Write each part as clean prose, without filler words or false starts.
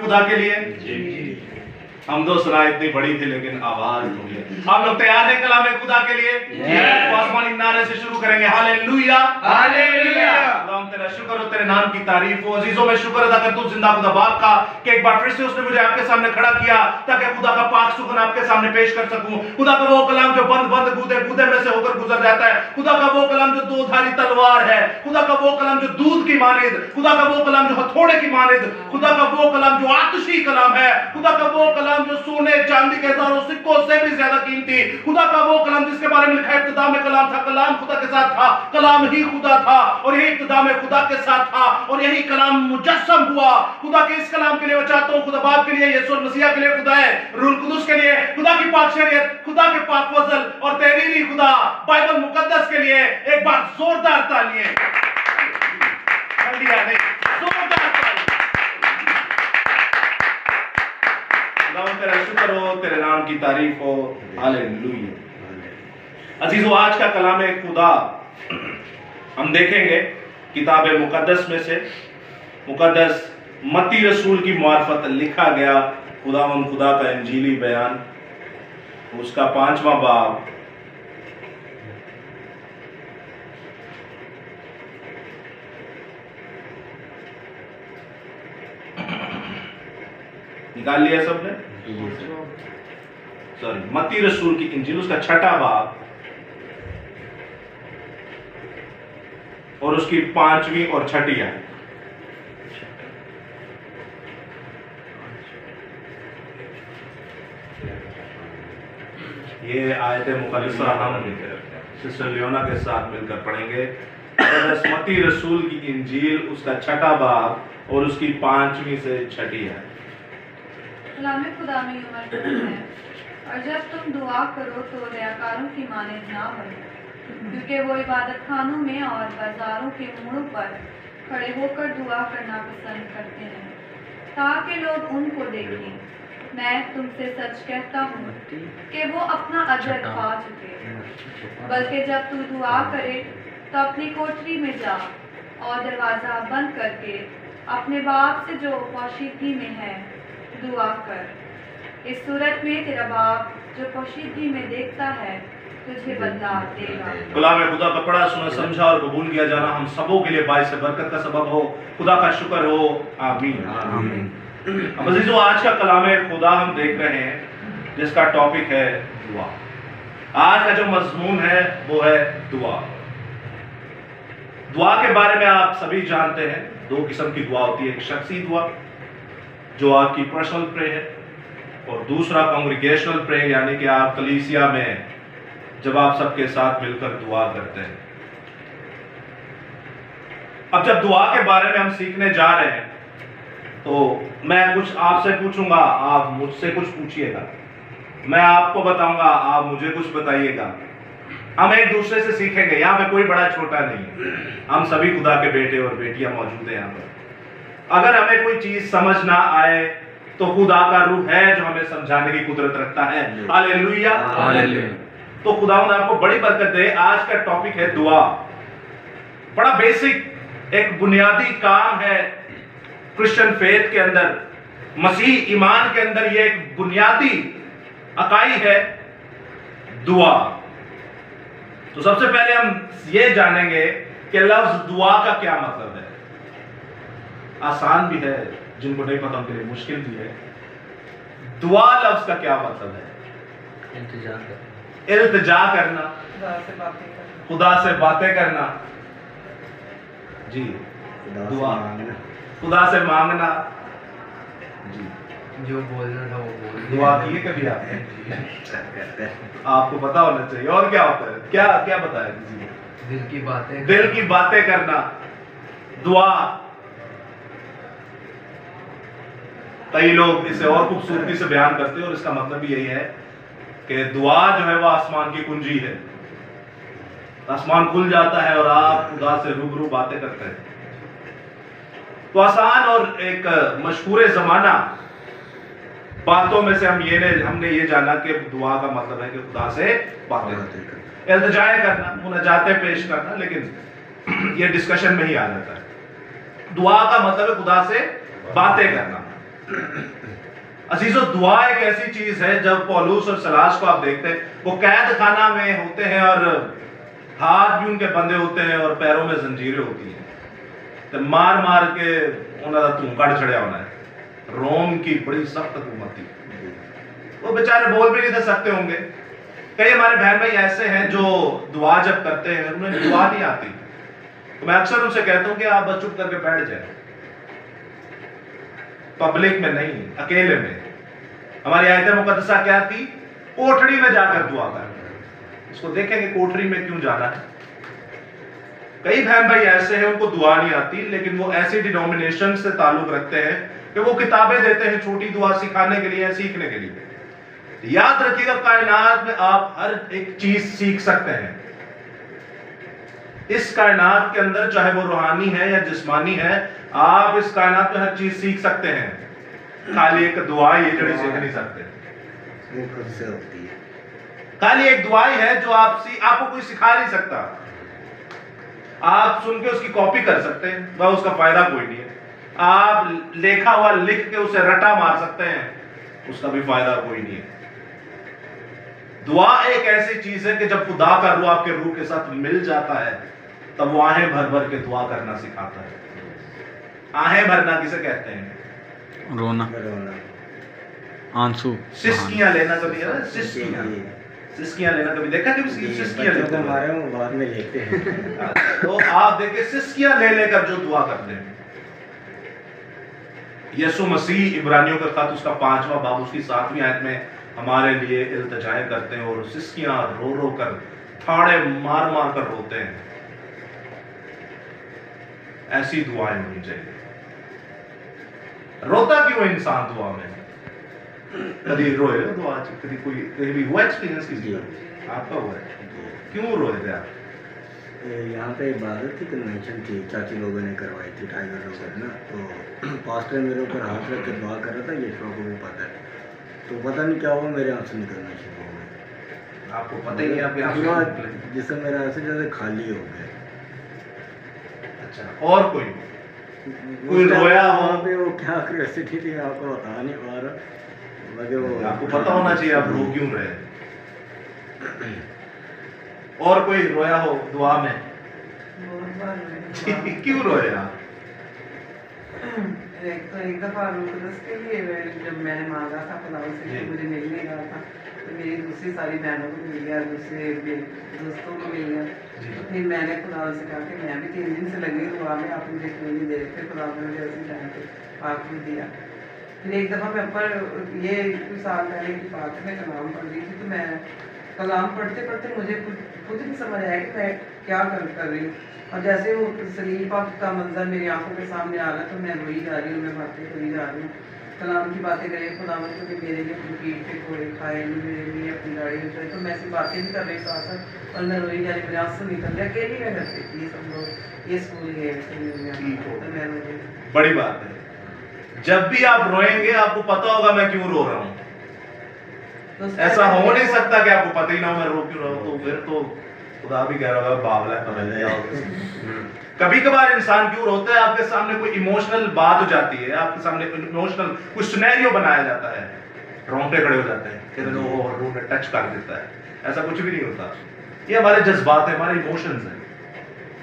खुदा के लिए। हम दो सुना इतनी बड़ी थी लेकिन आवाज थोड़ी है। आप लोग तैयार हैं कलाम खुदा के लिए? तो आसमानी नारे से शुरू करेंगे। Hallelujah hallelujah. खुदा हम तेरा शुक्र हो, तेरे नाम की तारीफ हो। अजीजों में शुक्र अदा कर तू जिंदा खुदा बाप का कि एक बार फिर से उसने मुझे आपके सामने खड़ा किया ताकि खुदा का पाक सुकून आपके सामने पेश कर सकूं। खुदा का वो कलाम जो बंद बंद गूदे में से होकर गुजर जाता है, खुदा का वो कलाम जो दो धारी तलवार है, खुदा का वो कलाम जो दूध की मानिद, खुदा का वो कलाम जो हथौड़े की मानिद, खुदा का वो कलाम जो आतिशी कलाम है, खुदा का वो कलाम जो सोने चांदी के हजारों सिक्कों से भी ज्यादा कीमती, खुदा का वो कलाम जिसके बारे में लिखा है इब्तिदा में कलाम था, कलाम खुदा के साथ था, कलाम ही खुदा था और यही इब्तिदा में खुदा के साथ था और यही कलाम मुजस्सम हुआ। खुदा के इस कलाम के लिए मैं चाहता हूं, खुदा बाप के लिए, यीशु मसीह के लिए, खुदा है रूह कुदुस के लिए, खुदा की पाक शरीयत, खुदा के पाक फजल और तहरीरी खुदा बाइबल मुकद्दस के लिए एक बार जोरदार तालियां। नहीं, जोरदार तालियां। तेरा शुक्र हो, तेरे नाम की तारीफ हो। हालेलुया। अजीजों, आज का कलाम खुदा हम देखेंगे किताब मुकद्दस में से, मुकद्दस मत्ती रसूल की मार्फत लिखा गया खुदा का इंजीली बयान, उसका 5वां बाब, निकाल लिया सबने? सॉरी, मत्ती रसूल की इंजील उसका 6वां बाब और उसकी 5वीं और 6ठी आयत। ये आयतें मुकद्दसा हम सिस्टर लियोना के साथ मिलकर पढ़ेंगे। मत्ती रसूल की इंजील उसका 6वां बाब और उसकी 5वीं से 6ठी आयत। कलाम खुदा में यूं मरकूब है, और जब तुम दुआ करो तो रियाकारों की मानिंद ना बनो, क्योंकि वो इबादत खानों में और बाजारों के मोड़ों पर खड़े होकर दुआ करना पसंद करते हैं ताकि लोग उनको देखें। मैं तुमसे सच कहता हूँ कि वो अपना अजर पा चुके। बल्कि जब तू दुआ करे तो अपनी कोठरी में जा और दरवाज़ा बंद करके अपने बाप से जो पोशीदगी में है दुआ कर। इस सूरत में तेरा बाप जो पोशीदगी में देखता है तुझे बदला देगा। कलाम खुदा का पढ़ा, सुना, समझा और कबूल किया जाना हम सबों के लिए बाइस बरकत का सबब हो। खुदा का शुक्र हो। आमीन आमीन। अब अजीजों, आज का कलाम खुदा हम देख रहे हैं जिसका टॉपिक है दुआ। आज का जो मजमून है वो है दुआ। दुआ के बारे में आप सभी जानते हैं, दो किस्म की दुआ होती है। एक शख्सी दुआ जो आपकी पर्सनल प्रे है, और दूसरा कांग्रेगेशनल प्रे, यानी कि आप कलीसिया में जब आप सबके साथ मिलकर दुआ करते हैं। अब जब दुआ के बारे में हम सीखने जा रहे हैं तो मैं कुछ आपसे पूछूंगा, आप मुझसे कुछ पूछिएगा, मैं आपको बताऊंगा, आप मुझे कुछ बताइएगा। हम एक दूसरे से सीखेंगे। यहाँ पे कोई बड़ा छोटा नहीं, हम सभी खुदा के बेटे और बेटियां मौजूद हैं यहाँ पर। अगर हमें कोई चीज समझ ना आए तो खुदा का रूह है जो हमें समझाने की कुदरत रखता है। Hallelujah hallelujah. तो खुदा आपको बड़ी बरकत दे। आज का टॉपिक है दुआ। बड़ा बेसिक, एक बुनियादी काम है क्रिश्चियन फेथ के अंदर, मसीह ईमान के अंदर। ये एक बुनियादी अकाई है दुआ। तो सबसे पहले हम ये जानेंगे कि लफ्ज दुआ का क्या मतलब है। आसान भी है, जिनको नहीं पता उनके लिए मुश्किल भी है। दुआ लफ्ज का क्या मतलब है? इल्तिजा करना, खुदा से बातें करना। जी, दुआ खुदा से मांगना। जी, जो बोलना था वो बोल। दुआ की है कभी आपने? आपको पता होना चाहिए। और क्या होता है? क्या क्या बताया किसी ने? दिल की बातें करना। दुआ, कई लोग इसे और खूबसूरती से बयान करते हैं और इसका मतलब भी यही है कि दुआ जो है वह आसमान की कुंजी है। आसमान खुल जाता है और आप खुदा से रूबरू बातें करते हैं। तो आसान और एक मशहूर जमाना बातों में से हमने ये जाना कि दुआ का मतलब है कि खुदा से बातें करना, इल्तिजाएं करना, मुनाजातें पेश करना, लेकिन ये डिस्कशन में ही आ जाता है। दुआ का मतलब है खुदा से बातें करना। अजीजो, दुआ एक ऐसी चीज है, जब पौलुस और सलास को आप देखते हैं, वो कैद खाना में होते हैं और हाथ भी उनके बंधे होते हैं और पैरों में जंजीरें होती हैं, तो मार मार के उन्होंने धूमकड़ चढ़िया होना है। रोम की बड़ी सख्त हुकूमत थी, वो बेचारे बोल भी नहीं दे सकते होंगे। कई हमारे बहन भाई ऐसे हैं जो दुआ जब करते हैं उन्हें दुआ नहीं आती, तो मैं अक्सर उनसे कहता हूं कि आप बस चुप करके बैठ जाए, पब्लिक में नहीं, अकेले में। हमारी आयत मुकद्दसा क्या थी? कोठरी में जाकर दुआ कर। इसको देखेंगे कोठरी में क्यों जाना है। कई बहन भाई ऐसे हैं उनको दुआ नहीं आती, लेकिन वो ऐसी डिनोमिनेशन से ताल्लुक रखते हैं कि वो किताबें देते हैं छोटी दुआ सिखाने के लिए, सीखने के लिए। याद रखिएगा, कायनात में आप हर एक चीज सीख सकते हैं। इस कायनात के अंदर, चाहे वो रूहानी है या जिस्मानी है, आप इस कायनात में हर चीज सीख सकते हैं। खाली एक दुआ ये जड़ी सीख नहीं सकते। खाली एक दुआ ही है जो आपको कोई सिखा नहीं सकता। आप सुन के उसकी कॉपी कर सकते हैं, वह उसका फायदा कोई नहीं है। आप लिखा हुआ लिख के उसे रटा मार सकते हैं, उसका भी फायदा कोई नहीं है। दुआ एक ऐसी चीज है कि जब खुदा का रूह आपके रूह के साथ मिल जाता है, तब वो आहें भर भर के दुआ करना सिखाता है। आहें भरना किसे कहते हैं? रोना, आंसू, सिसकियां लेना। कभी सिसकियां लेना कभी देखा? कभी सिसकियां लेते हैं बाद में लेते हैं। तो आप देखिए, सिसकियां ले लेकर जो दुआ करते हैं। यीशु मसीह इब्रानियों का खत उसका 5वां बाब उसकी 7वीं आयत में हमारे लिए इल्तिजाएं करते हैं और सिसकियां रो रो कर, थाड़े मार मार कर रोते हैं। ऐसी दुआएं होनी चाहिए। रोता क्यों इंसान दुआ में? कभी रोए दुआ? कभी कोई कभी हुआ एक्सपीरियंस किसी का? आपका हुआ है? क्यों रोए थे आप? यहाँ पे इबादत की कन्वेंशन थी, चाची लोगों ने करवाई थी, टाइगर लोगों ने ना, तो पास्टर मेरे ऊपर हाथ रख के दुआ कर रहा था, यीशु को भी पता है, तो पता नहीं क्या हुआ, मेरे आंसू निकलना शुरू हो गए। आपको पता ही नहीं आपके आंसू? जिससे मेरे आंसू जैसे खाली हो गए। अच्छा, और कोई रोया हो? पे वो क्या क्यूरियोसिटी थी, आपको बता नहीं पा रहा, मगर वो आपको पता होना चाहिए आप रो क्यों रहे। और कोई रोया हो दुआ में? क्यों रोए आप? एक दफा रुकदस के लिए जब मैंने मांगा था खुदा से कि मुझे मिल नहीं रहा था, तो मेरी दूसरी सारी बहनों को मिल गया, दूसरे दोस्तों को मिल गया। तो फिर मैंने खुदा से कहा कि मैं भी 3 दिन से लगी दुआ में, आप मुझे क्यों नहीं दे रहे? फिर खुदा ने मुझे उसी टाइम पे पाक दिया। फिर एक दफ़ा मैं ऊपर, ये कुछ साल पहले की बात है, मैं कलाम पढ़ रही थी, तो मैं कलाम पढ़ते पढ़ते मुझे खुद नहीं समझ आया कि मैं क्या कर रही हूँ। और जैसे वो सलीम पाक का मंजर मेरी आंखों के सामने आ रहा, तो मैं रोई जा रही हूँ, मैं बातें करी जा रही हूँ, कलाम की बातें करें, खुदावंद को कि मेरे लिए अपनी पीठ पे घोड़े खाए, मेरे लिए अपनी गाड़ी उठाए, तो मैं ऐसी बातें भी कर रही साथ साथ, और मैं रोई जा रही, मेरे आंसू निकल रहे, अकेली मैं करती थी। ये सब लोग ये स्कूल गए तो मैं रोई। बड़ी बात है, जब भी आप रोएंगे आपको पता होगा मैं क्यों रो रहा हूँ। तो ऐसा हो नहीं सकता कि आपको पता ही ना हो मैं रो क्यों रहा हूँ। तो फिर तो खुदा भी कह रहा होगा बावला है। कभी कभार इंसान क्यों रोता है? आपके सामने कोई इमोशनल बात हो जाती है, आपके सामने इमोशनल कोई सिनेरियो बनाया जाता है, रोंगटे खड़े हो जाते हैं, कहते हैं वो रूह ने टच कर देता है। ऐसा कुछ भी नहीं होता, ये हमारे जज्बात है, हमारे इमोशंस हैं।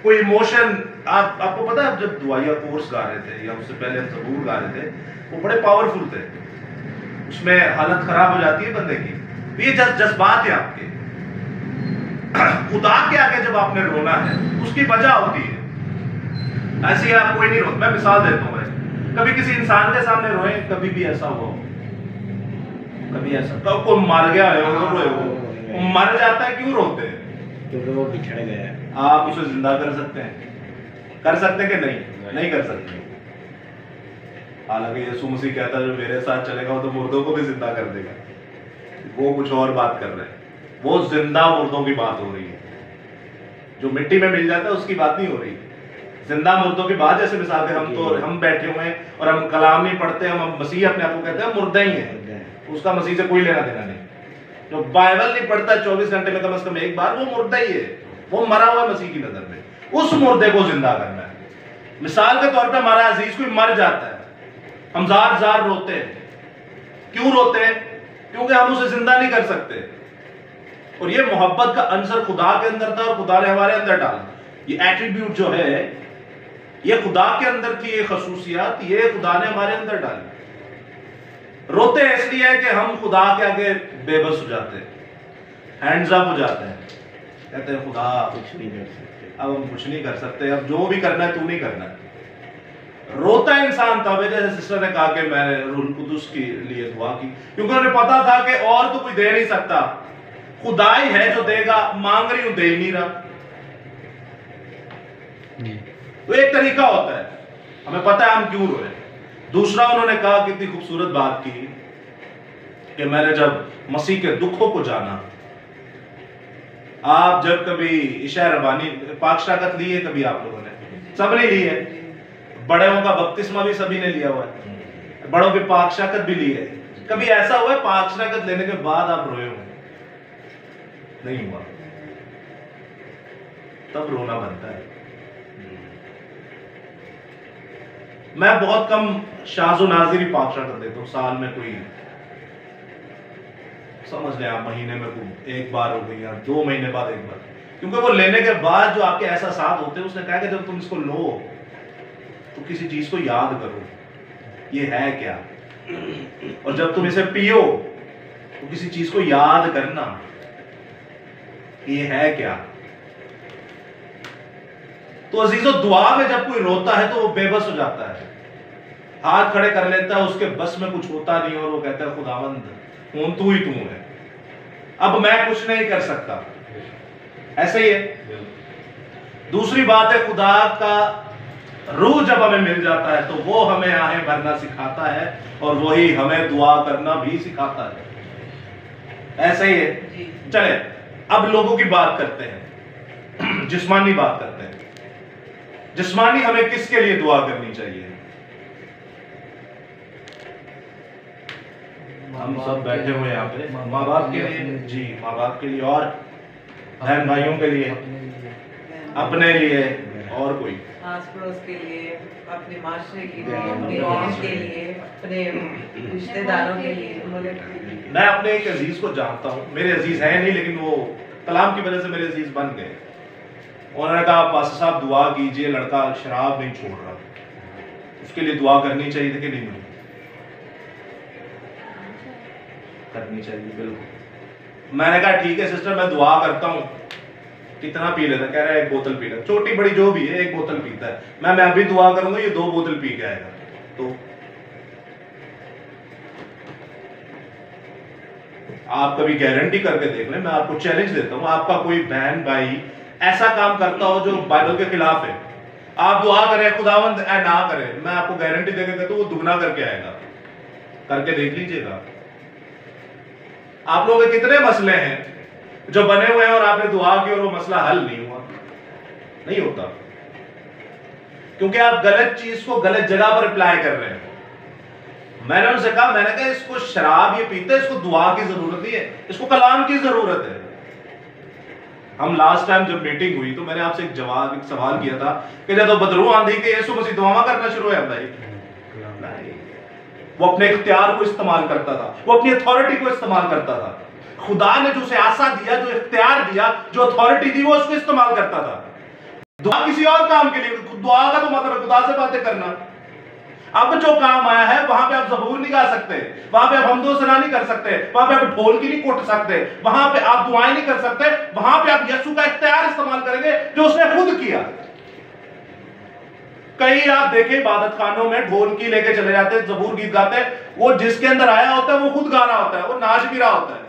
कोई इमोशन आपको पता है, आप जब दुआया कोर्स गा रहे थे या उससे पहले हम ज़बूर गा रहे थे, वो बड़े पावरफुल थे, उसमें हालत खराब हो जाती है बंदे की। ये जज्बात है आपके। खुदा के आगे जब आपने रोना है उसकी वजह होती है, ऐसी आप कोई नहीं रोता। मैं मिसाल देता हूँ, कभी किसी इंसान के सामने रोए, कभी भी ऐसा हुआ, कभी ऐसा कब कोई मर गया है वो रोए, वो मर जाता है क्यों रोते हैं? क्योंकि वो बिछड़ गया है। आप उसे जिंदा कर सकते हैं? कर सकते हैं कि नहीं? नहीं कर सकते। हालांकि यीशु मसीह कहता है जो मेरे साथ चलेगा वो तो मुर्दों को भी जिंदा कर देगा। वो कुछ और बात कर रहे हैं, वो जिंदा मुर्दों की बात हो रही है। जो मिट्टी में मिल जाता है उसकी बात नहीं हो रही, जिंदा मुर्दों की बात। जैसे मिसाल के हम बैठे हुए हैं और हम कलाम नहीं पढ़ते, हम मसीह अपने आप को कहते हैं मुर्दा ही है, उसका मसीह से कोई लेना देना नहीं। जो बाइबल नहीं पढ़ता 24 घंटे में कम से कम एक बार, वो मुर्दा ही है, वो मरा हुआ मसीह की नजर में। उस मुर्दे को जिंदा करना है। मिसाल के तौर पे हमारा अजीज कोई मर जाता है, हम जार जार रोते हैं। क्यों रोते हैं? क्योंकि हम उसे जिंदा नहीं कर सकते। और ये मोहब्बत का अंसर खुदा के अंदर था और खुदा ने हमारे अंदर डाला। ये एट्रीब्यूट जो है, ये खुदा के अंदर थी, ये खसूसियात ये खुदा ने हमारे अंदर डाली। रोते इसलिए कि हम खुदा के आगे बेबस हो जाते हैं, हैंड्स अप हो जाते हैं, कहते हैं खुदा कुछ नहीं कर सकते, अब हम कुछ नहीं कर सकते, अब जो भी करना है तू नहीं करना है। रोता है इंसान तब है, जैसे सिस्टर ने कहा कि मैंने रूह कुदुस के लिए दुआ की, क्योंकि उन्हें पता था कि और तो कोई दे नहीं सकता, खुदा ही है जो देगा। मांग रही हूं, दे ही नहीं रहा। तो एक तरीका होता है, हमें पता है हम क्यों रोए। दूसरा, उन्होंने कहा, कितनी खूबसूरत बात की कि मैंने जब मसीह के दुखों को जाना। आप जब कभी इशा रबानी पाक शराकत ली है कभी आप लोगों ने? सबने ली है। बड़ों का बपतिस्मा भी सभी ने लिया हुआ है, बड़ों की पाक शराकत भी ली है। कभी ऐसा हुआ है पाक शराकत लेने के बाद आप रोए हो? नहीं हुआ। तब रोना बनता है। मैं बहुत कम शाज़ो नाज़िरी पाक शराकत देता हूं, साल में कोई समझ लें आप महीने में कोई एक बार हो गई या 2 महीने बाद एक बार, क्योंकि वो लेने के बाद जो आपके एहसास होते हैं, उसने कहा कि जब तुम इसको लो तो किसी चीज को याद करो, ये है क्या, और जब तुम इसे पियो तो किसी चीज को याद करना, ये है क्या। तो अजीजों, दुआ में जब कोई रोता है तो वो बेबस हो जाता है, हाथ खड़े कर लेता है, उसके बस में कुछ होता नहीं और वो कहता है खुदावंद कौन तू ही तू है, अब मैं कुछ नहीं कर सकता। ऐसे ही है। दूसरी बात है, खुदा का रूह जब हमें मिल जाता है तो वो हमें आहें भरना सिखाता है और वही हमें दुआ करना भी सिखाता है। ऐसे ही है। चले अब लोगों की बात करते हैं, जिस्मानी बात करते हैं। जिस्मानी हमें किसके लिए दुआ करनी चाहिए? हम सब बैठे हुए यहाँ पे, माँ बाप के लिए, जी माँ बाप के लिए, और बहन भाइयों के लिए, अपने लिए, और कोई आस पड़ोस के लिए, अपने माशरे के लिए, अपनी कौम के लिए, अपने रिश्तेदारों के लिए। मैं अपने एक अजीज को जानता हूँ, मेरे अजीज हैं नहीं लेकिन वो कलाम की वजह से मेरे अजीज बन गए। उन्होंने कहा पास्टर साहब दुआ कीजिए, लड़का शराब नहीं छोड़ रहा, उसके लिए दुआ करनी चाहिए थी कि नहीं? करनी चाहिए, बिल्कुल। मैंने कहा ठीक है सिस्टर, मैं दुआ करता हूँ। कितना पी लेता? कह रहा है 1 बोतल पी लेता, छोटी बड़ी जो भी है 1 बोतल पीता है। मैं अभी दुआ करूंगा, ये 2 बोतल पी के आएगा। तो आप कभी गारंटी करके देख लें, मैं आपको चैलेंज देता हूं, आपका कोई बहन भाई ऐसा काम करता हो जो बाइबल के खिलाफ है, आप दुआ करें खुदावंद ना करें, मैं आपको गारंटी देके कहता हूं वो दुगना करके आएगा। करके देख लीजिएगा। आप लोगों के कितने मसले हैं जो बने हुए हैं और आपने दुआ की और वो मसला हल नहीं हुआ? नहीं होता, क्योंकि आप गलत चीज को गलत जगह पर अप्लाई कर रहे हैं। मैंने उनसे कहा, मैंने कहा इसको शराब ये पीते, इसको दुआ की जरूरत नहीं है, इसको कलाम की जरूरत है। हम लास्ट टाइम जब मीटिंग हुई तो मैंने आपसे एक सवाल किया था कि जब बदरू आंधी के यीशु मसीह दुआ करना शुरू हो जाता है। वो अपने इख्तियार को इस्तेमाल करता था, वो अपनी अथॉरिटी को इस्तेमाल करता था। खुदा ने जो उसे आशा दिया, जो इख्तियार दिया, जो अथॉरिटी दी, वो उसको इस्तेमाल करता था। दुआ किसी और काम के लिए, दुआ का तो मतलब है खुदा से बातें करना। अब जो काम आया है वहां पे आप ज़बूर नहीं गा सकते, वहां पे आप हमदो सना नहीं कर सकते, वहां पे आप ढोल की नहीं कोट सकते, वहां पे आप दुआएं नहीं कर सकते, वहां पे आप यीशु का इख्तियार इस्तेमाल करेंगे जो उसने खुद किया। कई आप देखें इबादत खानों में ढोल की लेके चले जाते हैं, ज़बूर गीत गाते हैं, वो जिसके अंदर आया होता है वो खुद गा रहा होता है, वो नाच भी रहा होता है,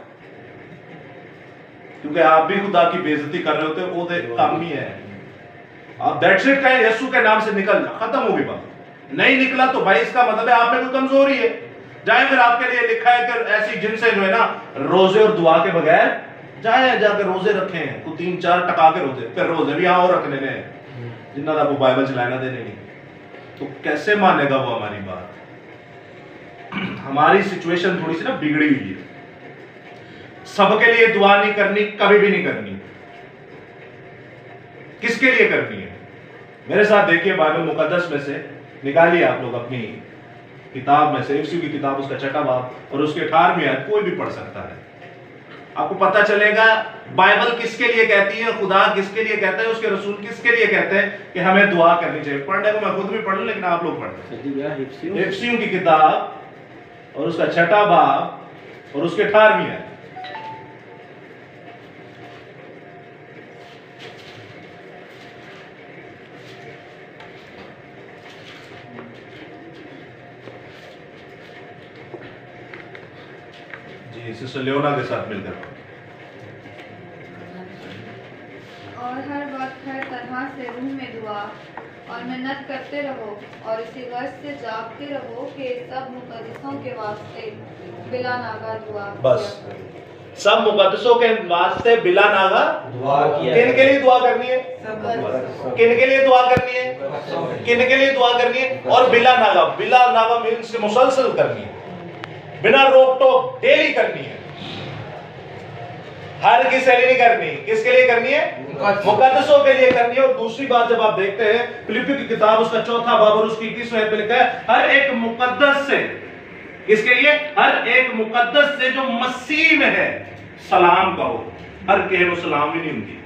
क्योंकि आप भी खुदा की बेइज्जती कर रहे होते हैं। वो काम ही है, आप दैट्स इट कहें यीशु के नाम से निकल जा, खत्म होगी बात। नहीं निकला तो भाई इसका मतलब है आप में कोई कमजोरी है। जाए फिर आपके लिए लिखा है कि ऐसी जिनसे जो है ना रोजे और दुआ के बगैर जाए जाकर रोजे रखे हैं, तो 3-4 टका के रोजे, फिर रोजे भी यहाँ और रखने में जिन्ना आपको बाइबल चलाना देने नहीं, तो कैसे मानेगा वो हमारी बात? हमारी सिचुएशन थोड़ी सी ना बिगड़ी हुई है। सबके लिए दुआ नहीं करनी, कभी भी नहीं करनी। किसके लिए करनी है? मेरे साथ देखिए बाइबल मुकद्दस में से निकालिए आप लोग अपनी किताब में से, एफएसयू की किताब उसका 6वां बाब और उसके 18वीं आयत कोई भी पढ़ सकता है। आपको पता चलेगा बाइबल किसके लिए कहती है, खुदा किसके लिए कहता है, उसके रसूल किसके लिए कहते हैं कि हमें दुआ करनी चाहिए। पढ़ने को मैं खुद भी पढ़ लूं, लेकिन आप लोग पढ़ते। एफएसयू की किताब और उसका 6वां बाब और उसके 18वीं आयत। जी सिस्टर लियोना के साथ मिलकर। और हर वक्त हर तरह से रूह में दुआ और मिन्नत करते रहो और इसी गर्ज से जागते रहो कि सब मुकद्दसों के वास्ते बिला नागा दुआ बस सब मुकद्दसों के वास्ते बिला नागा दुआ किया। किन के लिए दुआ करनी है? सब किन के लिए दुआ करनी है? किन के लिए दुआ करनी है? और बिला नागा मीन्स मुसलसल करनी है, बिना रोक टोक डेली करनी है। हर किसी लिए नहीं करनी, किसके लिए करनी है? मुकद्दसों के लिए करनी है। और दूसरी बात जब आप देखते हैं फिलिप्पियों की किताब उसका 4वां बाब और उसकी 21वीं आयत में लिखा है हर एक मुकद्दस से, किसके लिए? हर एक मुकद्दस से जो मसीह में है सलाम कहो। हर केहरो सलाम ही नहीं होती।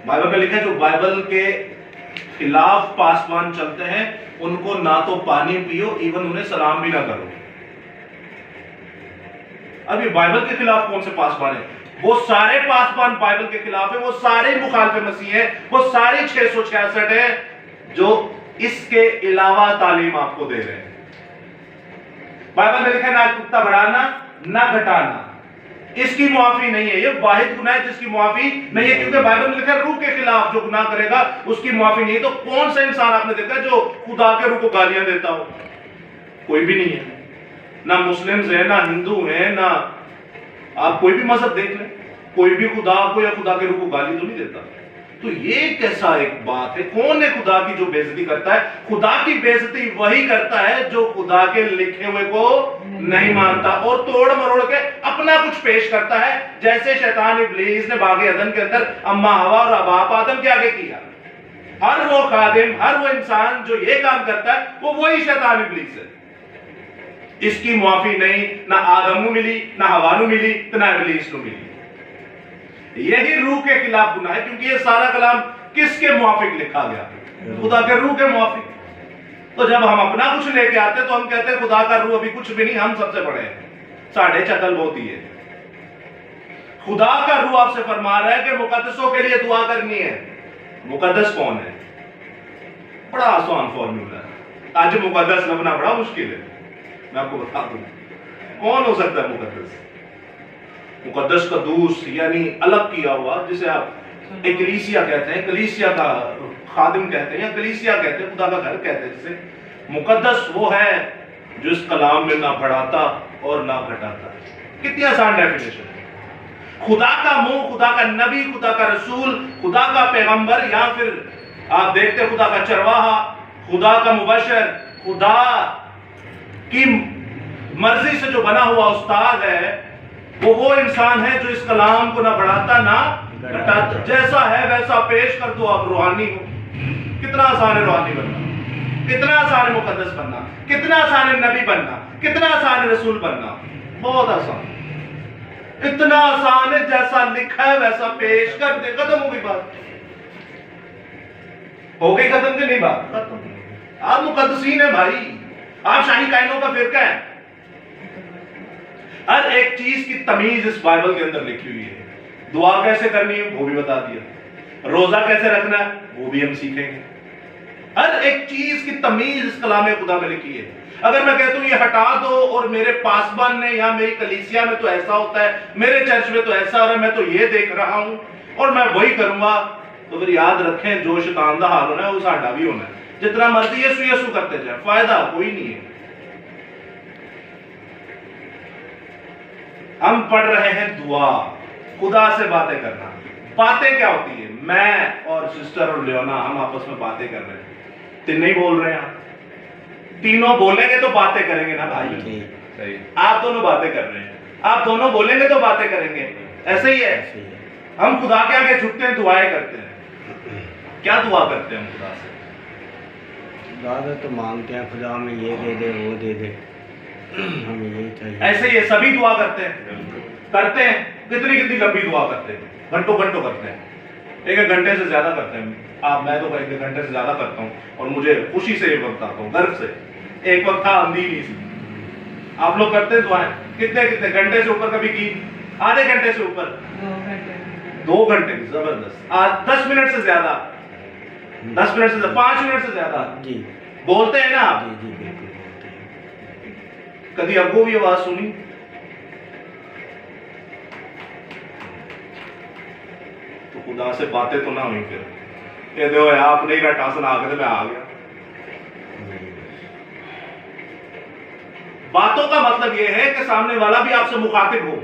बाइबल में लिखा है जो बाइबल के खिलाफ पासवान चलते हैं उनको ना तो पानी पियो, इवन उन्हें सलाम भी ना करो। अभी बाइबल के खिलाफ कौन से पासवान है? वो सारे पासवान बाइबल के खिलाफ है, वो सारे मुखालिफ मसीह है, वो सारे 666 है जो इसके अलावा तालीम आपको दे रहे हैं। बाइबल में लिखा है ना कुत्ता बढ़ाना ना घटाना, इसकी मुआफी नहीं है। ये वाहिद गुनाह है जिसकी मुआफी नहीं है, क्योंकि बाइबल में लिखा है रूह के खिलाफ जो गुनाह करेगा उसकी मुआफी नहीं है। तो कौन सा इंसान आपने देखा जो खुदा के रूह को गालियां देता हो? कोई भी नहीं है। ना मुस्लिम्स है, ना हिंदू है, ना आप कोई भी मजहब देख लें, कोई भी खुदा को या खुदा के रूह को गाली तो नहीं देता। तो ये कैसा एक बात है? कौन है खुदा की जो बेइज्जती करता है? खुदा की बेइज्जती वही करता है जो खुदा के लिखे हुए को नहीं मानता और तोड़ मरोड़ के अपना कुछ पेश करता है, जैसे शैतान इब्लीस ने बागे अदन के अंदर अम्मा हवा और बाप आदम के आगे किया। हर वो खादिम, हर वो इंसान जो ये काम करता है वो वही शैतान इब्लीस है। इसकी मुआफी नहीं, ना आदम को मिली, ना हवा को मिली, तो ना इब्लीस को मिली। यही रूह के खिलाफ गुनाह है, क्योंकि ये सारा कलाम किसके मुआफिक लिखा गया? खुदा के रूह के मुआफिक। तो जब हम अपना कुछ लेके आते तो हम कहते हैं खुदा का रूह अभी कुछ भी नहीं, हम सबसे बड़े हैं, साढ़े चकल बहुत ही है। खुदा का रूह आपसे फरमा रहा है कि मुकद्दसों के लिए दुआ करनी है। मुकद्दस कौन है? बड़ा आसान फॉर्मूला है। आज मुकद्दस लबना बड़ा मुश्किल है, मैं आपको बता दूं कौन हो सकता है मुकद्दस। मुकद्दस कदूस यानी अलग किया हुआ, जिसे आप एकलीसिया कहते हैं, कलीसिया का खादिम कहते हैं या कलीसिया कहते हैं, खुदा का घर कहते हैं। जिसे मुकद्दस वो है जो इस कलाम में ना बढ़ाता और ना घटाता। कितनी आसान डेफिनेशन है। खुदा का मुंह, खुदा का नबी, खुदा का रसूल, खुदा का पैगंबर, या फिर आप देखते हैं खुदा का चरवाहा, खुदा का मुबशर, खुदा की मर्जी से जो बना हुआ उस्ताद है, वो इंसान है जो इस कलाम को ना बढ़ाता ना घटाता। जैसा है वैसा पेश कर दो, आप रूहानी हो। कितना आसान है रूहानी बनना, कितना आसान है मुकद्दस बनना, कितना आसान है नबी बनना, कितना आसान है रसूल बनना। बहुत आसान, इतना आसान है जैसा लिखा है वैसा पेश कर दे, खत्म हो गई बात। हो गई खत्म की नहीं बात? खत्म। आप मुकद्दसीन है भाई, आप शाही कायनों का फिरका है। हर एक चीज की तमीज इस बाइबल के अंदर लिखी हुई है। दुआ कैसे करनी है वो भी बता दिया, रोजा कैसे रखना है वो भी हम सीखेंगे। हर एक चीज की तमीज इस कलाम खुदा में लिखी है। अगर मैं कहता हूं ये हटा दो और मेरे पासबान ने या मेरी कलीसिया में तो ऐसा होता है, मेरे चर्च में तो ऐसा हो रहा है, मैं तो ये देख रहा हूं और मैं वही करूंगा, तो फिर याद रखें जो शैतान दा हाल होना है वो साडा भी होना है। जितना मर्जी यीशु यीशु करते जाए, फायदा कोई नहीं है। हम पढ़ रहे हैं दुआ, खुदा से बातें करना। बातें क्या होती है? मैं और सिस्टर और लियोना हम आपस में बातें कर रहे हैं, तीन नहीं बोल रहे हैं। तीनों बोलेंगे तो बातें करेंगे ना भाई। आप दोनों बातें कर रहे हैं, आप दोनों बोलेंगे तो बातें करेंगे। ऐसे ही है, हम खुदा के आगे झुकते हैं, दुआएं करते हैं। क्या दुआ करते हैं हम खुदा से? ज़्यादा तो मांगते हैं खुदा हमें ये दे दे वो दे दे, हमें ये चाहिए। ऐसे ही सभी दुआ करते हैं। कितनी कितनी लंबी दुआ करते हैं, घंटों घंटों करते हैं, एक घंटे से ज्यादा करते हैं। मैं तो एक घंटे से ज्यादा करता हूँ और मुझे खुशी से ये बताता हूँ, गर्व से। एक वक्त था आंधी नहीं थी, आप लोग करते हैं दुआएं कितने कितने घंटे से ऊपर, कभी की आधे घंटे से ऊपर, 2 घंटे जबरदस्त। आज 10 मिनट से ज्यादा, 10 मिनट से 5 मिनट से ज्यादा जी बोलते हैं ना आप। जी जी बिल्कुल बोलते हैं। कभी आपको भी आवाज सुनी? तो खुदा से बातें तो ना हुई फिर ये देखो आप नहीं का टासन आ गए, मैं आ गया। बातों का मतलब यह है कि सामने वाला भी आपसे मुखातिब हो,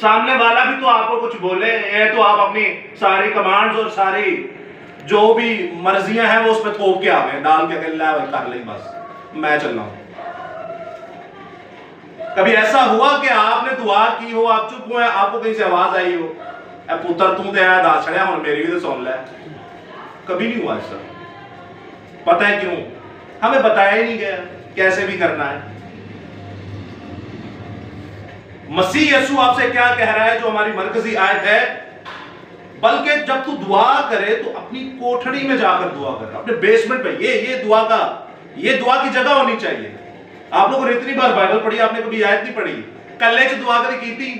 सामने वाला भी तो आपको कुछ बोले। ये तो आप अपनी सारी कमांड्स और सारी जो भी मर्जियां हैं वो उस पर थोप के आ गए, डाल के अल्लाह कर ले बस मैं चल रहा हूं। कभी ऐसा हुआ कि आपने दुआ की हो, आप चुप हुए, आपको कहीं से आवाज आई हो, ए पुत्र तू ते आया दास छड़िया हुन मेरी भी तो सुन ले? कभी नहीं हुआ ऐसा। पता है क्यों? हमें बताया ही नहीं गया कैसे भी करना है। मसीह यीशु आपसे क्या कह रहा है, जो हमारी मरकजी आयत है, बल्कि जब तू दुआ करे तो अपनी कोठड़ी में जाकर दुआ कर, अपने बेसमेंट में। ये दुआ की जगह होनी चाहिए। आप लोगों ने इतनी बार बाइबल पढ़ी, आपने कभी आयत नहीं पढ़ी? कल्ले से दुआ कभी की थी?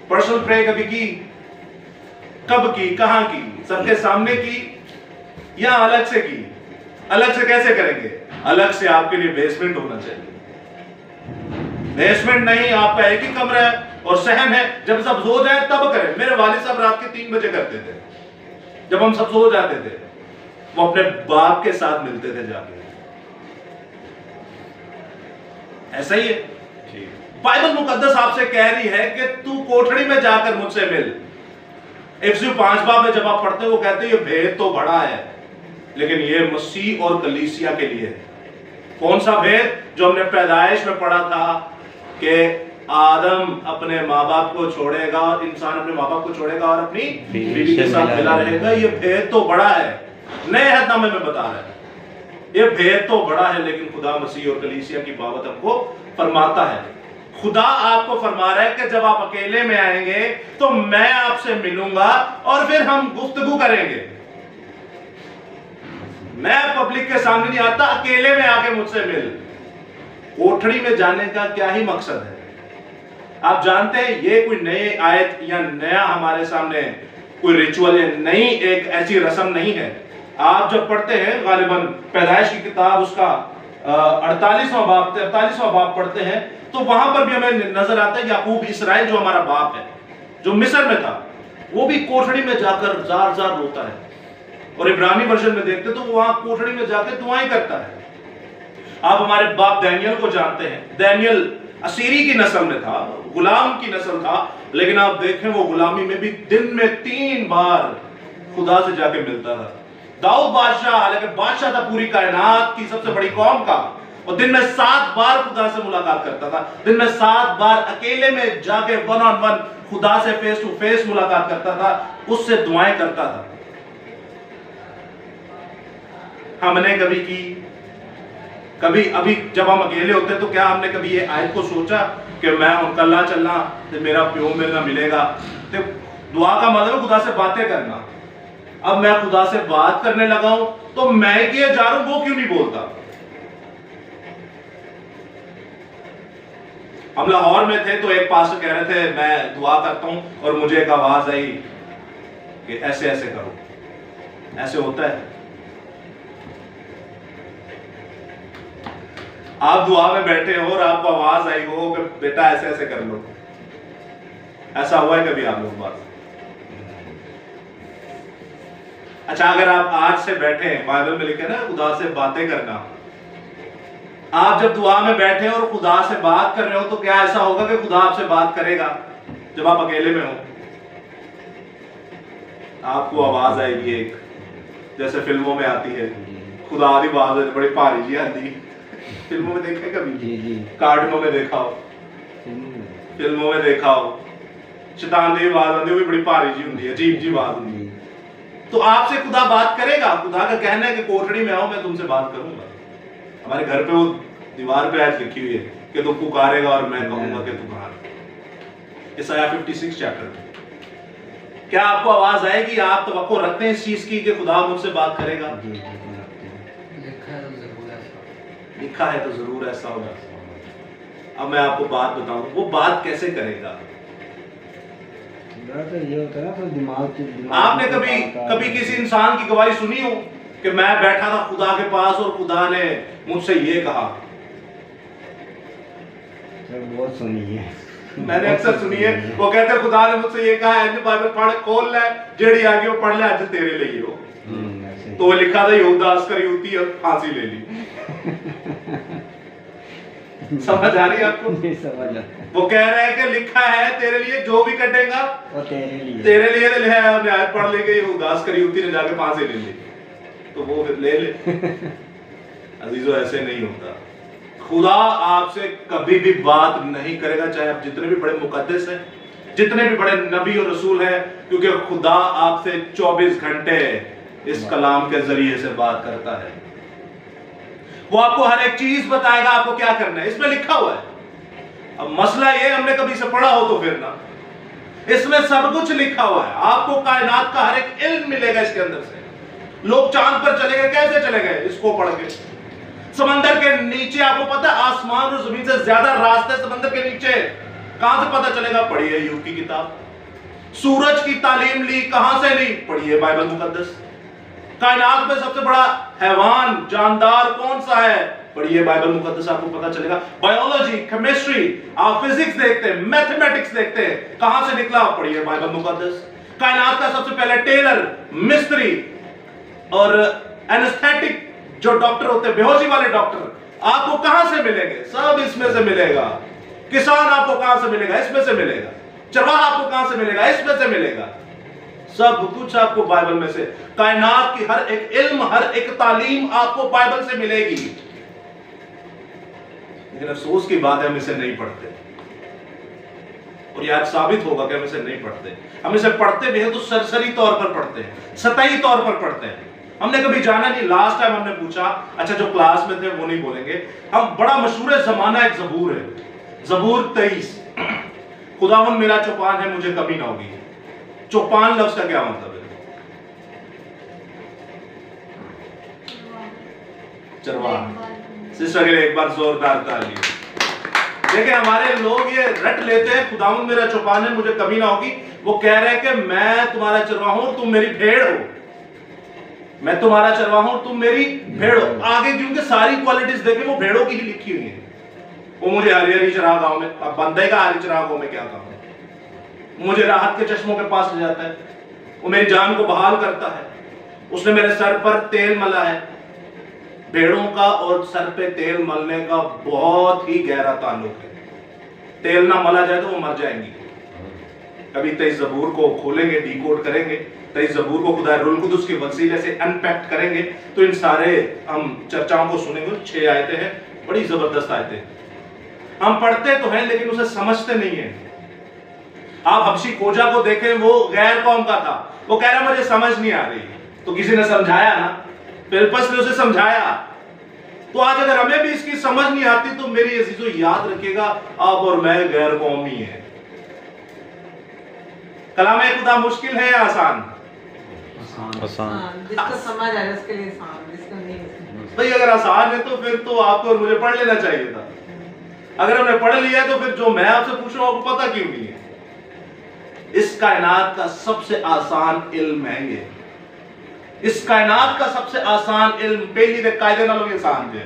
पर्सनल प्रे कभी की? कब की, कहां की? सबके सामने की या अलग से की? अलग से कैसे करेंगे? अलग से आपके लिए बेसमेंट होना चाहिए। बेसमेंट नहीं, आपका एक ही कमरा है और सहन है, जब सब सो जाए तब करें। मेरे वालिद साहब रात के 3 बजे करते थे, जब हम सब सो जाते थे, वो अपने बाप के साथ मिलते थे जाके। ऐसा ही है। बाइबल मुकद्दस आपसे कह रही है कि तू कोठड़ी में जाकर मुझसे मिल। इफिसियों 5 बाब में जब आप पढ़ते हो, वो कहते हैं ये भेद तो बड़ा है, लेकिन ये मसीह और कलीसिया के लिए है। कौन सा भेद? जो हमने पैदाइश में पढ़ा था कि आदम अपने माँ बाप को छोड़ेगा और इंसान अपने माँ बाप को छोड़ेगा और अपनी बीवी के साथ मिला रहेगा। ये भेद तो बड़ा है, नए अहदनामे में बता रहा है। ये भेद तो बड़ा है, लेकिन खुदा मसीह और कलीसिया की बाबत हमको फरमाता है। खुदा आपको फरमा रहा है कि जब आप अकेले में आएंगे तो मैं आपसे मिलूंगा और फिर हम गुफ्तगू करेंगे। मैं पब्लिक के सामने नहीं आता, अकेले में आके मुझसे मिल। कोठड़ी में जाने का क्या ही मकसद है? आप जानते हैं ये कोई नई आयत या नया हमारे सामने कोई रिचुअल या नई एक ऐसी रस्म नहीं है। आप जब पढ़ते हैं गालिबन पैदाइश की किताब, उसका 43वां बाब पढ़ते हैं, तो वहां पर भी हमें नजर आता है याकूब इसराइल जो हमारा बाप है, जो मिस्र में था, वो भी कोठड़ी में जाकर जार जार रोता है। और इब्रानी वर्जन में देखते तो वहां कोठड़ी में जाकर दुआएं करता है। आप हमारे बाप दानियल को जानते हैं। दानियल असीरी की नस्ल में था, गुलाम की नस्ल था, लेकिन आप देखें वो गुलामी में भी दिन में 3 बार खुदा से जाके मिलता था। दाऊद बादशाह, हालांकि बादशाह था पूरी कायनात की सबसे बड़ी कौम का, और दिन में 7 बार खुदा से मुलाकात करता था। दिन में 7 बार अकेले में जाके 1 on 1 खुदा से फेस टू फेस मुलाकात करता था, उससे दुआएं करता था। हमने कभी की? कभी अभी जब हम अकेले होते तो क्या हमने कभी ये आयत को सोचा कि मैं कल्ला चलना तो मेरा प्यो मेरे ना मिलेगा? तो दुआ का मतलब खुदा से बातें करना। अब मैं खुदा से बात करने लगा हूं तो मैं किए जा रहा हूं, वो क्यों नहीं बोलता? हम लाहौर में थे तो एक पास्टर कह रहे थे मैं दुआ करता हूं और मुझे एक आवाज आई कि ऐसे ऐसे करो। ऐसे होता है? आप दुआ में बैठे हो और आपको आवाज आई हो कि बेटा ऐसे ऐसे कर लो। ऐसा हुआ है कभी आप लोग बात? अच्छा, अगर आप आज से बैठे, बाइबल में लिखे ना खुदा से बातें करना, आप जब दुआ में बैठे और खुदा से बात कर रहे हो तो क्या ऐसा होगा कि खुदा आपसे बात करेगा जब आप अकेले में हो? आपको आवाज आएगी एक, जैसे फिल्मों में आती है, खुदा की आवाज है बड़ी भारी जी आती। फिल्मों में देखे कभी? जी जी कार्टूनों में देखा हो, फिल्मों में देखा हो, शैतान की आवाज आती है, वो भी बड़ी भारी जी होती है, अजीब जी आवाज होती है। तो आपसे खुदा बात करेगा? खुदा का कहना है कि कोठड़ी में आओ, मैं तुमसे बात करूंगा। हमारे घर पे वो दीवार पे आज लिखी हुई है कि तू पुकारेगा और मैं कहूंगा कि तू कहां है। ईसाया 56 चैप्टर में। क्या आपको आवाज आएगी? आप तवक्को रखते हैं इस चीज की कि खुदा मुझसे बात करेगा? जी बिल्कुल रखते हैं। लिखा है तो जरूर ऐसा होगा। अब मैं आपको बात बताऊं, वो बात कैसे करेगा? तो ये होता है ना, तो दिमाग आपने कभी किसी इंसान की गवाही सुनी हो कि मैं बैठा था खुदा के पास और खुदा ने मुझसे ये कहा? सर बहुत सुनी है, मैंने अक्सर सुनी है। वो कहते हैं खुदा ने मुझसे ये कहा है, बाइबल पढ़ खोल ले, जेड़ी आगे वो पढ़ ले, आज तेरे लिए हो। तो वो लिखा था यहूदा अस्करियोती और फांसी ले ली। समझ आ रही है आपको? नहीं समझ आता। वो कह रहे हैं कि लिखा है तेरे लिए, जो भी कटेगा वो तेरे लिए ले है। न्याय पढ़ ले गई, उदास करियुती ने जाके फांसी ले ली, तो वो फिर ले ले। अजीजों, ऐसे नहीं होता। खुदा आपसे कभी भी बात नहीं करेगा, चाहे आप जितने भी बड़े मुकद्दस हैं, जितने भी बड़े नबी और रसूल हैं, क्योंकि खुदा आपसे 24 घंटे इस कलाम के जरिए से बात करता है। वो आपको हर एक चीज बताएगा, आपको क्या करना है, इसमें लिखा हुआ है। अब मसला ये, हमने कभी से पढ़ा हो तो फिर ना, इसमें सब कुछ लिखा हुआ है। आपको कायनात का हर एक इल्म मिलेगा इसके अंदर से। लोग चांद पर चले गए, कैसे चले गए? इसको पढ़ के। समंदर के नीचे, आपको पता है आसमान और जमीन से ज्यादा रास्ते समंदर के नीचे, कहां से पता चलेगा? पढ़िए यूब की किताब। सूरज की तालीम ली, कहां से ली? पढ़िए बाइबल मुकद्दस। कायनात में सबसे बड़ा हैवान जानदार कौन सा है? पढ़िए बाइबल मुकद्दस, आपको पता चलेगा। बायोलॉजी, केमिस्ट्री, आप फिजिक्स देखते हैं, मैथमेटिक्स देखते हैं, कहां से निकला? पढ़िए बाइबल मुकद्दस। कायनात का सबसे पहले टेलर, मिस्त्री और एनेस्थेटिक जो डॉक्टर होते हैं, बेहोशी वाले डॉक्टर, आपको कहां से मिलेंगे? सब इसमें से मिलेगा। किसान आपको कहां से मिलेगा? इसमें से मिलेगा। चरवाहा आपको कहां से मिलेगा? इसमें से मिलेगा। सब कुछ आपको बाइबल में से, कायनात की हर एक इल्म, हर एक तालीम आपको बाइबल से मिलेगी। लेकिन अफसोस की बात है, हम इसे नहीं पढ़ते, और यह आज साबित होगा कि हम इसे नहीं पढ़ते। हम इसे पढ़ते भी हैं तो सरसरी तौर पर पढ़ते हैं, सतही तौर पर पढ़ते हैं। हमने कभी जाना नहीं। लास्ट टाइम हमने पूछा, अच्छा जो क्लास में थे वो नहीं बोलेंगे, हम बड़ा मशहूर है जमाना, एक जबूर है, जबूर 23, खुदावन मेरा चौपान है, मुझे कमी ना होगी। चौपान लफ्ज का क्या मतलब है? चरवाहा। सिस्टर के लिए एक बार जोरदार ताली। देखिए, हमारे लोग ये रट लेते हैं, खुदावन मेरा चौपान है, मुझे कमी ना होगी। वो कह रहे हैं कि मैं तुम्हारा चरवाहा हूं, तुम मेरी भेड़ हो। मैं तुम्हारा चरवाहा हूं, तुम मेरी भेड़ हो। आगे क्योंकि सारी क्वालिटीज देखें, वो भेड़ों की ही लिखी हुई है। वो मुझे हरी हरी चरागाहों में, अब बंदे का हरी चरागाहों में क्या काम है? मुझे राहत के चश्मों के पास ले जाता है, वो मेरी जान को बहाल करता है। उसने मेरे सर पर तेल मला है। भेड़ों का और सर पे तेल मलने का बहुत ही गहरा ताल्लुक है। तेल ना मला जाए तो वो मर जाएंगी। कभी 23 जबूर को खोलेंगे, डिकोड करेंगे, 23 जबूर को खुदा रुल कुदुस के वसीले से अनपैक्ट करेंगे, तो इन सारे हम चर्चाओं को सुनेंगे। 6 आयतें हैं, बड़ी जबरदस्त आयतें। हम पढ़ते तो हैं लेकिन उसे समझते नहीं है। आप हबशी खोजा को देखें, वो गैर कौम का था, वो कह रहा मुझे समझ नहीं आ रही, तो किसी ने समझाया ना, फिलिप्पस ने उसे समझाया। तो आज अगर हमें भी इसकी समझ नहीं आती, तो मेरी अजीजों याद रखिएगा, आप और मैं गैर कौमी है। कलाम खुदा मुश्किल है या आसान? आसान। जिसको समझ आए उसके लिए आसान, जिसको नहीं भाई अगर आसान है तो फिर तो आपको और मुझे पढ़ लेना चाहिए था। अगर हमने पढ़ लिया है तो फिर जो मैं आपसे पूछ रहा हूं आपको पता क्यों नहीं है? इस कायनात का सबसे आसान इल्म है ये। इस कायनात का सबसे आसान इल्म पहली दे कायदे नालों आसान है।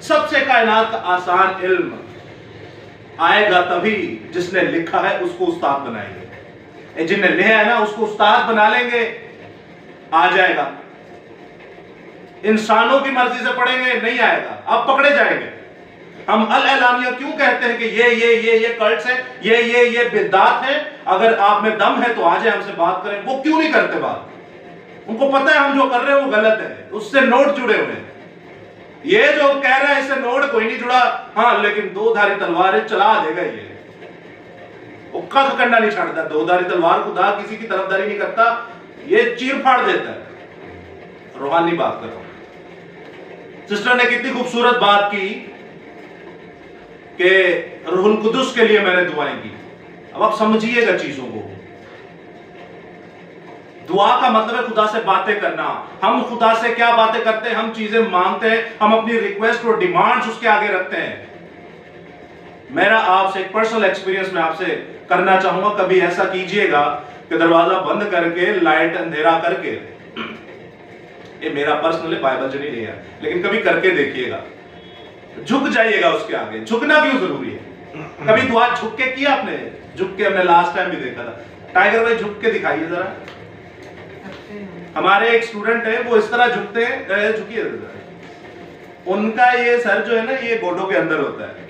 सबसे कायनात का आसान इल्म आएगा तभी जिसने लिखा है उसको उस्ताद बनाएंगे। जिसने लिखा है ना उसको उस्ताद बना लेंगे, आ जाएगा। इंसानों की मर्जी से पढ़ेंगे नहीं आएगा, आप पकड़े जाएंगे। हम अल एलानिया क्यों कहते हैं कि ये कल्ट्स है, ये बिदात है। अगर आप में दम है तो आ जाए हमसे बात करें। वो क्यों नहीं करते बात? उनको पता है हम जो कर रहे हैं वो गलत है, उससे नोट जुड़े हुए हैं। ये जो कह रहा है इससे नोट कोई नहीं जुड़ा, हाँ लेकिन 2 धारी तलवारें चला देगा ये। वो कख करना नहीं छाड़ता। दोधारी तलवार खुदा किसी की तरफदारी नहीं करता, ये चीर फाड़ देता है। रूहानी बात कर रहा हूं। सिस्टर ने कितनी खूबसूरत बात की कि रूहुल कुदुस के लिए मैंने दुआएं की। अब आप समझिएगा चीजों को। दुआ का मतलब है खुदा से बातें करना। हम खुदा से क्या बातें करते हैं? हम चीजें मांगते हैं, हम अपनी रिक्वेस्ट और डिमांड्स उसके आगे रखते हैं। मेरा आपसे एक पर्सनल एक्सपीरियंस में आपसे करना चाहूंगा, कभी ऐसा कीजिएगा कि दरवाजा बंद करके, लाइट अंधेरा करके, ये मेरा पर्सनल बाइबल जो नहीं लिया, लेकिन कभी करके देखिएगा, झुक जाइएगा उसके आगे। झुकना क्यों जरूरी है? कभी दुआ झुक के किया आपने? झुक के हमने लास्ट टाइम भी देखा था। टाइगर भाई झुक के दिखाइए जरा। हमारे एक स्टूडेंट है, वो इस तरह झुकते हैं, झुकिए जरा। उनका ये सर जो है ना, ये गोडों के अंदर होता है।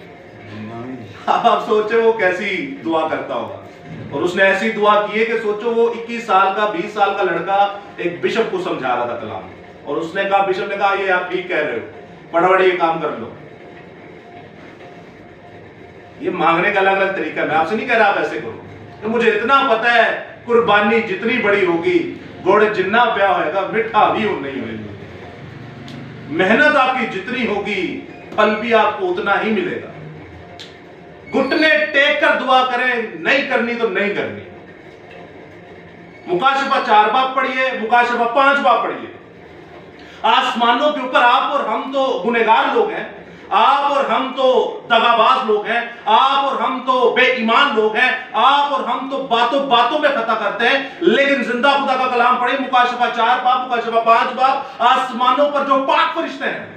अब आप सोचो वो कैसी दुआ करता होगा। और उसने ऐसी दुआ की है कि सोचो वो 21 साल का 20 साल का लड़का एक बिशप को समझा रहा था कलाम, और उसने कहा, बिशप ने कहा ये आप ठीक कह रहे हो, फटाफट ये काम कर लो। ये मांगने का अलग अलग तरीका है। मैं आपसे नहीं कह रहा आप ऐसे करो, तो मुझे इतना पता है कुर्बानी जितनी बड़ी होगी, घोड़े जितना प्यार होगा, मिठा भी नहीं होगी। मेहनत आपकी जितनी होगी, फल भी आपको उतना ही मिलेगा। घुटने टेक कर दुआ करें, नहीं करनी तो नहीं करनी। मुकाशफा 4 बाब पढ़िए, मुकाशफा 5 बाब पढ़िए। आसमानों के ऊपर आप और हम तो गुनहगार लोग हैं, आप और हम तो दगाबाज लोग हैं, आप और हम तो बेईमान लोग हैं, आप और हम तो बातों बातों में खता करते हैं। लेकिन जिंदा खुदा का कलाम पढ़े, मुकाशफा 4 बाब, मुकाशफा 5 बाब। आसमानों पर जो पाक फरिश्ते हैं,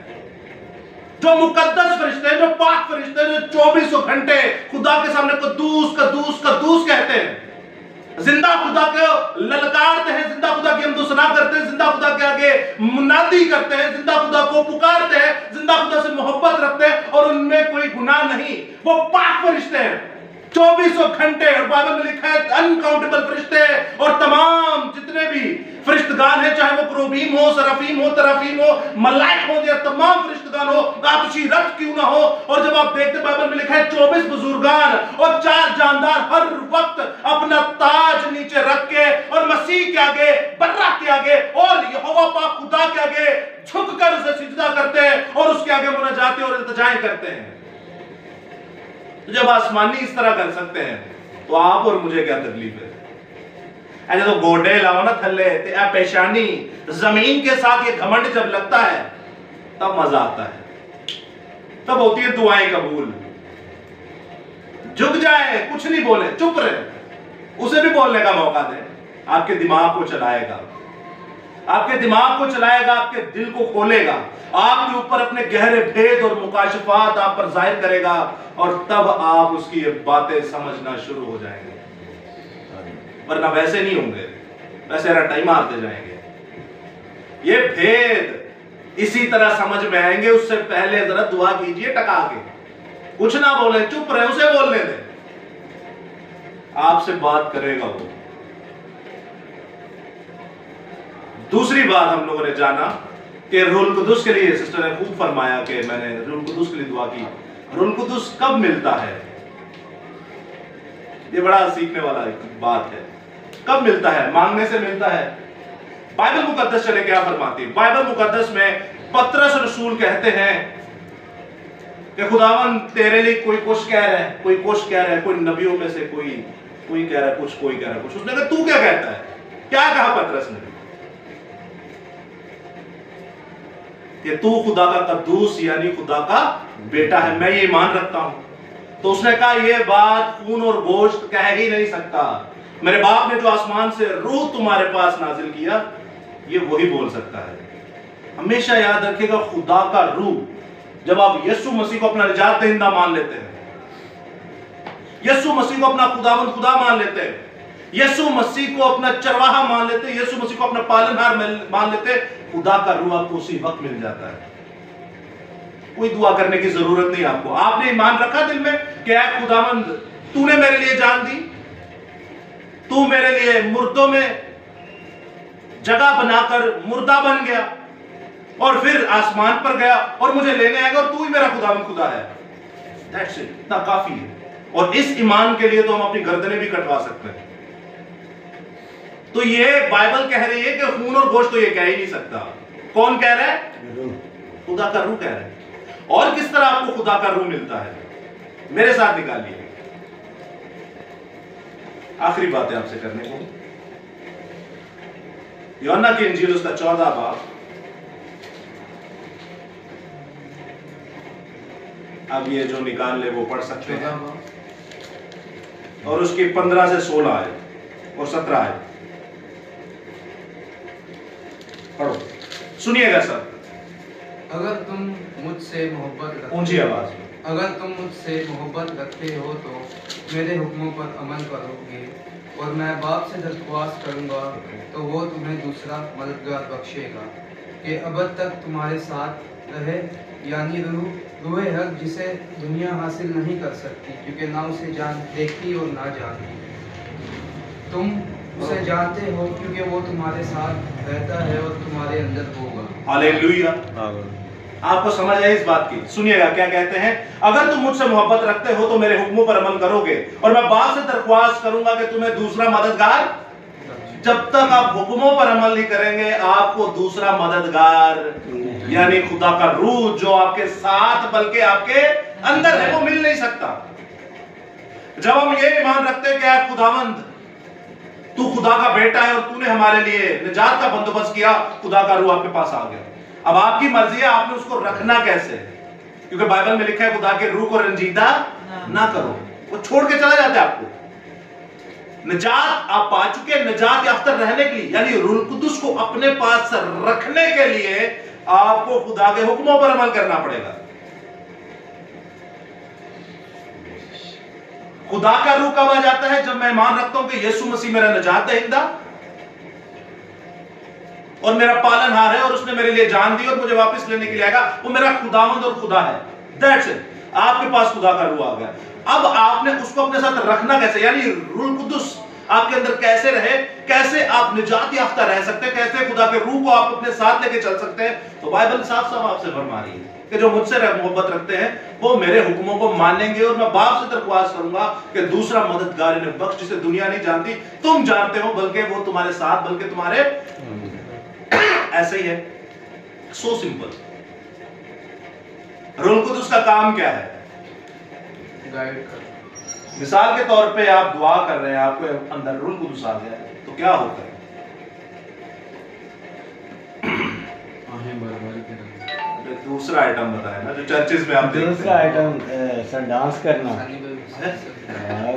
जो मुकद्दस फरिश्ते हैं, जो पाक फरिश्ते हैं, जो 24 घंटे खुदा के सामने कद्दूस कद्दूस कद्दूस कहते हैं, जिंदा खुदा को ललकारते हैं, जिंदा खुदा की हमदुसना करते हैं, जिंदा खुदा के आगे मुनादी करते हैं, जिंदा खुदा को पुकारते हैं, जिंदा खुदा से मोहब्बत रखते हैं, और उनमें कोई गुनाह नहीं। वो पाक फरिश्ते हैं 24 घंटे। और बाइबल में लिखा है अनकाउंटेबल फरिश्ते और तमाम जितने भी फरिश्तगान है, चाहे वो क्रूबीम हो, सरफीम हो, तरफीम हो, मलाइक हो, या तमाम फरिश्तगान हो, आतिशी रथ क्यों ना हो। और जब आप देखते बाइबल में लिखा है 24 बुजुर्गान और 4 जानदार हर वक्त अपना ताज नीचे रख के और मसीह के आगे, बर्रा के आगे और यहोवा पाक खुदा के आगे झुककर उसे सिजदा करते हैं और उसके आगे मुनाजातें और इल्तिजाएं करते हैं। तो जब आसमानी इस तरह कर सकते हैं, तो आप और मुझे क्या तकलीफ है? ऐसे तो गोडे लाओ ना थल्ले, ते पेशानी जमीन के साथ ये घमंड जब लगता है, तब मजा आता है, तब होती है दुआएं कबूल। झुक जाए, कुछ नहीं बोले, चुप रहे, उसे भी बोलने का मौका दे। आपके दिमाग को चलाएगा, आपके दिमाग को चलाएगा, आपके दिल को खोलेगा, आपके ऊपर अपने गहरे भेद और मुकाशफात आप पर जाहिर करेगा, और तब आप उसकी ये बातें समझना शुरू हो जाएंगे। वरना वैसे नहीं होंगे, वैसे रटाई मारते जाएंगे। ये भेद इसी तरह समझ में आएंगे। उससे पहले जरा दुआ कीजिए टका के, कुछ ना बोले, चुप रहे, उसे बोलने दे, आपसे बात करेगा वो। दूसरी बात हम लोगों ने जाना कि रूहुल कुदुस के लिए, सिस्टर ने खूब फरमाया कि मैंने रूहुल कुदुस के लिए दुआ की। रूहुल कुदुस कब मिलता है? ये बड़ा सीखने वाला बात है। कब मिलता है? मांगने से मिलता है। बाइबल मुकद्दस चले क्या फरमाती है? बाइबल मुकद्दस में पतरस रसूल कहते हैं कि खुदावन तेरे लिए कोई कुछ कह रहा है, कोई कुछ कह रहा है, कोई नबियों में से कोई कह रहा है कुछ, कोई कह रहा है कुछ। उसने कहा तू क्या कहता है? क्या कहा पतरस ने? कि तू खुदा का कद्दूस यानी खुदा का बेटा है, मैं ये ईमान रखता हूं। तो उसने कहा यह बात खून और गोश्त कह ही नहीं सकता, मेरे बाप ने जो आसमान से रूह तुम्हारे पास नाजिल किया, ये वही बोल सकता है। हमेशा याद रखिएगा, खुदा का रूह, जब आप यीशु मसीह को अपना निजात दहिंदा मान लेते हैं, यीशु मसीह को अपना खुदावंद खुदा मान लेते हैं, यीशु मसीह को अपना चरवाहा मान लेते हैं, यीशु मसीह को अपना पालनहार मान लेते हैं, खुदा का रूह आपको उसी वक्त मिल जाता है। कोई दुआ करने की जरूरत नहीं आपको। आपने ईमान रखा दिल में कि ऐ खुदावंद, तूने मेरे लिए जान दी, तू मेरे लिए मुर्दों में जगह बनाकर मुर्दा बन गया और फिर आसमान पर गया और मुझे लेने आएगा और तू ही मेरा खुदावंद खुदा है। That's it, इतना काफी है। और इस ईमान के लिए तो हम अपनी गर्दनें भी कटवा सकते हैं। तो ये बाइबल कह रही है कि खून और गोश्त तो ये कह ही नहीं सकता। कौन कह रहा है? खुदा का रूह कह रहा है। और किस तरह आपको खुदा का रूह मिलता है? मेरे साथ निकालिए। आखिरी बात है आपसे करने को, यूहन्ना की इंजील उसका 14 बाब, अब ये जो निकाल ले वो पढ़ सकते हैं, और उसकी 15 से 16 आए और 17 आए पढ़ो, सुनिएगा सब। अगर तुम मुझसे मोहब्बत रखते ऊंची आवाज में। अगर तुम मुझसे मोहब्बत रखते हो तो मेरे हुक्मों पर अमल करोगे, और मैं बाप से दरख्वास्त करूंगा तो वो तुम्हें दूसरा मददगार बख्शेगा कि अब तक तुम्हारे साथ रहे, यानी रूह हक, जिसे दुनिया हासिल नहीं कर सकती क्योंकि ना उसे जान देखती और ना जानती। तुम उसे जानते हो क्योंकि वो तुम्हारे साथ रहता है और तुम्हारे अंदर होगा। हालेलुया। आपको समझ आई इस बात की? सुनिएगा क्या कहते हैं, अगर तुम मुझसे मोहब्बत रखते हो तो मेरे हुक्मों पर अमल करोगे, और मैं बाप से दरख्वास्त करूंगा कि तुम्हें दूसरा मददगार, जब तक आप हुक्मों पर अमल नहीं करेंगे आपको दूसरा मददगार यानी खुदा का रूह जो आपके साथ बल्कि आपके अंदर है वो मिल नहीं सकता। जब हम ये ईमान रखते हैं कि आप खुदावंद तू खुदा का बेटा है और तूने हमारे लिए निजात का बंदोबस्त किया, खुदा का रूह आपके पास आ गया। अब आपकी मर्जी है आपने उसको रखना कैसे, क्योंकि बाइबल में लिखा है खुदा के रूह को रंजीदा ना करो, वो छोड़ के चला जाता है आपको। निजात आप पा चुके, निजात याफ्ता रहने के लिए यानी रूह कुदुस को अपने पास रखने के लिए आपको खुदा के हुक्मों पर अमल करना पड़ेगा। खुदा का रूह कब आ जाता है? जब मैं ईमान रखता हूं कि यीशु मसीह मेरा निजात दहिंदा और मेरा पालनहार है और उसने मेरे लिए जान दी और मुझे वापस लेने के लिए आएगा, वो मेरा खुदावंद और खुदा है। That's it. आपके पास खुदा का रूह आ गया। अब आपने उसको अपने साथ रखना कैसे, यानी रूह कुदुस आपके अंदर कैसे रहे, कैसे आप निजात याफ्ता रह सकते हैं, कैसे खुदा के रूह को आप अपने साथ लेके चल सकते हैं। तो बाइबल साफ साफ आपसे फरमा रही है कि जो मुझसे मोहब्बत रखते हैं वो मेरे हुक्मों को मानेंगे, और मैं बाप से दरख्वास्त करूंगा कि दूसरा मददगार इन्हें बख्श जिसे दुनिया नहीं जानती, तुम जानते हो, बल्कि वो तुम्हारे साथ, बल्कि तुम्हारे ऐसे ही है। So simple. रूह कुदुस का काम क्या है? गाइड कर। मिसाल के तौर पे आप दुआ कर रहे हैं, आपके अंदर रूह कुदुस आ गया तो क्या होता है? दूसरा आइटम बताया ना जो चर्चिस में आप देखते हैं। दूसरा आइटम सर डांस करना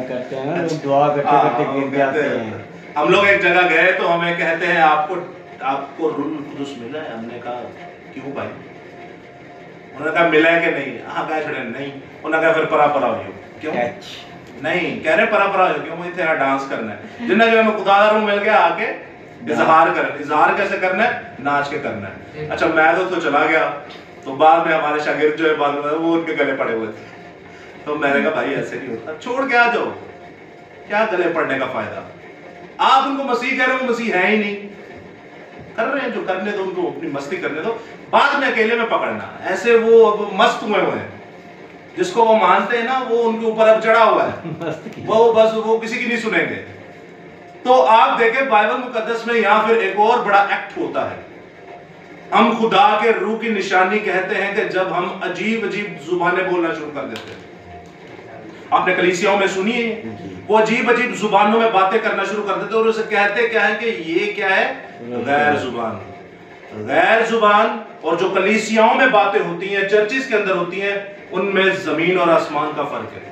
करते हैं ना लोग, दुआ करते करते गिर जाते हैं। हम लोग एक जगह गए तो हमें कहते हैं आपको रूह कुदुस मिला है। हमने कहा क्यों भाई? उन्होंने कहा मिला है कि नहीं? हाँ कहा छड़े नहीं। उन्होंने कहा फिर परा हो क्यों? नहीं कह रहे परा हो क्यों? मुझे तेरा डांस करना है। जिन्हें जो हमें खुदा रूह मिल गया आके इजहार कैसे करना है? नाच के करना है। अच्छा मैं तो चला गया, तो बाद में हमारे शागिर्द जो है बाद में वो उनके गले पड़े हुए थे, तो मैंने कहा भाई ऐसे नहीं होता, छोड़ के आ जाओ, क्या गले पड़ने का फायदा? आप उनको मसीह कह रहे हो, मसीह है ही नहीं, कर रहे हैं जो करने दो उनको, अपनी मस्ती करने दो, बाद में अकेले में पकड़ना। ऐसे वो अब मस्त हुए हैं, जिसको वो मानते हैं ना वो उनके ऊपर अब चढ़ा हुआ है, वो बस वो किसी की नहीं सुनेंगे। तो आप देखें बाइबल मुकद्दस में यहाँ फिर एक और बड़ा एक्ट होता है। हम खुदा के रूह की निशानी कहते हैं कि जब हम अजीब अजीब जुबानें बोलना शुरू कर देते हैं। आपने कलीसियाओं में सुनी है, वो अजीब अजीब जुबानों में बातें करना शुरू कर देते हैं, और उसे कहते क्या है कि ये क्या है? गैर जुबान। गैर जुबान और जो कलीसियाओं में बातें होती हैं, चर्चिस के अंदर होती हैं, उनमें जमीन और आसमान का फर्क है।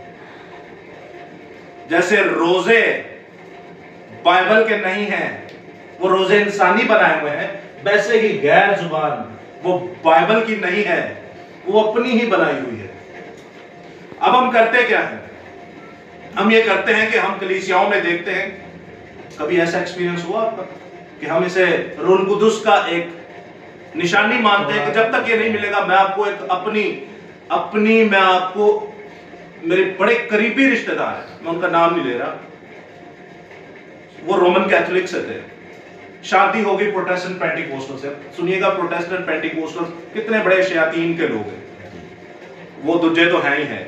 जैसे रोजे बाइबल के नहीं हैं, वो रोजे इंसानी बनाए हुए हैं, वैसे ही गैर जुबान वो बाइबल की नहीं है, वो अपनी ही बनाई हुई है। अब हम करते क्या हैं? हम ये करते हैं कि हम कलीसियाओं में देखते हैं, कभी ऐसा एक्सपीरियंस हुआ आपका कि हम इसे रूह कुदुस का एक निशानी मानते हैं कि जब तक ये नहीं मिलेगा मैं आपको एक अपनी मैं आपको, मेरे बड़े करीबी रिश्तेदार है, मैं उनका नाम नहीं ले रहा, वो रोमन कैथोलिक से थे, शादी हो गई प्रोटेस्टेंट पेंटिकोस्टल से। सुनिएगा प्रोटेस्टेंट पेंटिकोस्टल कितने बड़े शयातीन के लोग हैं, वो दूजे तो हैं ही हैं।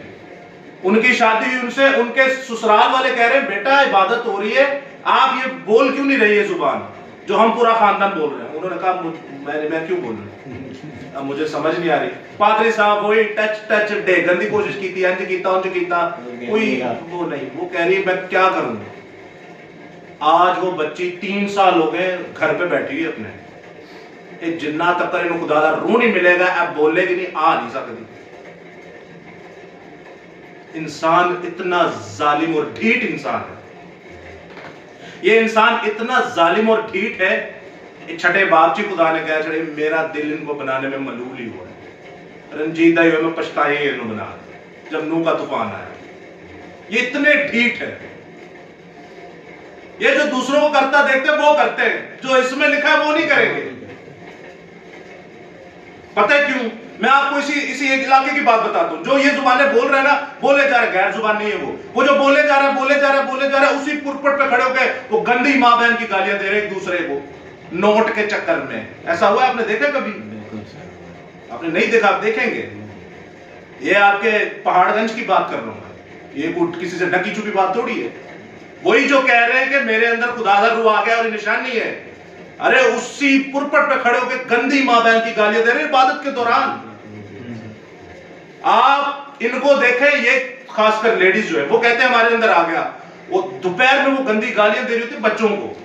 उनकी शादी हुई उनसे, उनके ससुराल वाले कह रहे हैं बेटा इबादत हो रही है, आप ये बोल क्यों नहीं रही है जुबान जो हम पूरा खानदान बोल रहे हैं। उन्होंने कहा मैं क्यों बोल रहा हूं, अब मुझे समझ नहीं आ रही। पादरी साहब वही टच डेगन की कोशिश की थी, अंज कीता उंज कीता, कोई वो नहीं। वो कह रही है मैं क्या करूं। आज वो बच्ची 3 साल हो गए घर पे बैठी हुई अपने, एक जिन्ना तक इन खुदा दा रूह नहीं मिलेगा, अब बोलेगी नहीं, आ नहीं सकती। इंसान इतना जालिम और ढीठ इंसान है, ये इंसान इतना जालिम और ढीठ है। छठे बाप जी खुदा ने कहा छड़े मेरा दिल इनको बनाने में मलूल ही हुआ है, रंजीदा हुए में पछताए इन्हों बना जब नूह का तूफान आया। ये इतने ढीठ है, ये जो दूसरों को करता देखते वो करते हैं, जो इसमें लिखा है वो नहीं करेंगे। पता है क्यों? मैं आपको इसी एक इलाके की बात बताता हूं। जो ये जुबानें बोल रहे हैं ना, बोले जा रहे, गैर जुबान नहीं है वो जो बोले जा रहे हैं उसी पुरपट पे खड़े होकर वो गंदी माँ बहन की गालियां दे रहे एक दूसरे को नोट के चक्कर में। ऐसा हुआ आपने देखा कभी? आपने नहीं देखा, आप देखेंगे। ये आपके पहाड़गंज की बात कर रहा हूं, ये किसी से ढकी छुपी बात थोड़ी है। वही जो कह रहे हैं कि मेरे अंदर खुदा का रूह आ गया और निशान नहीं है, अरे उसी पुरपट पे खड़े होकर गंदी माँ बहन की गालियां दे रहे इबादत के दौरान। आप इनको देखें, ये खासकर लेडीज जो है वो कहते हैं हमारे अंदर आ गया। वो दोपहर में वो गंदी गालियां दे रही होती बच्चों को।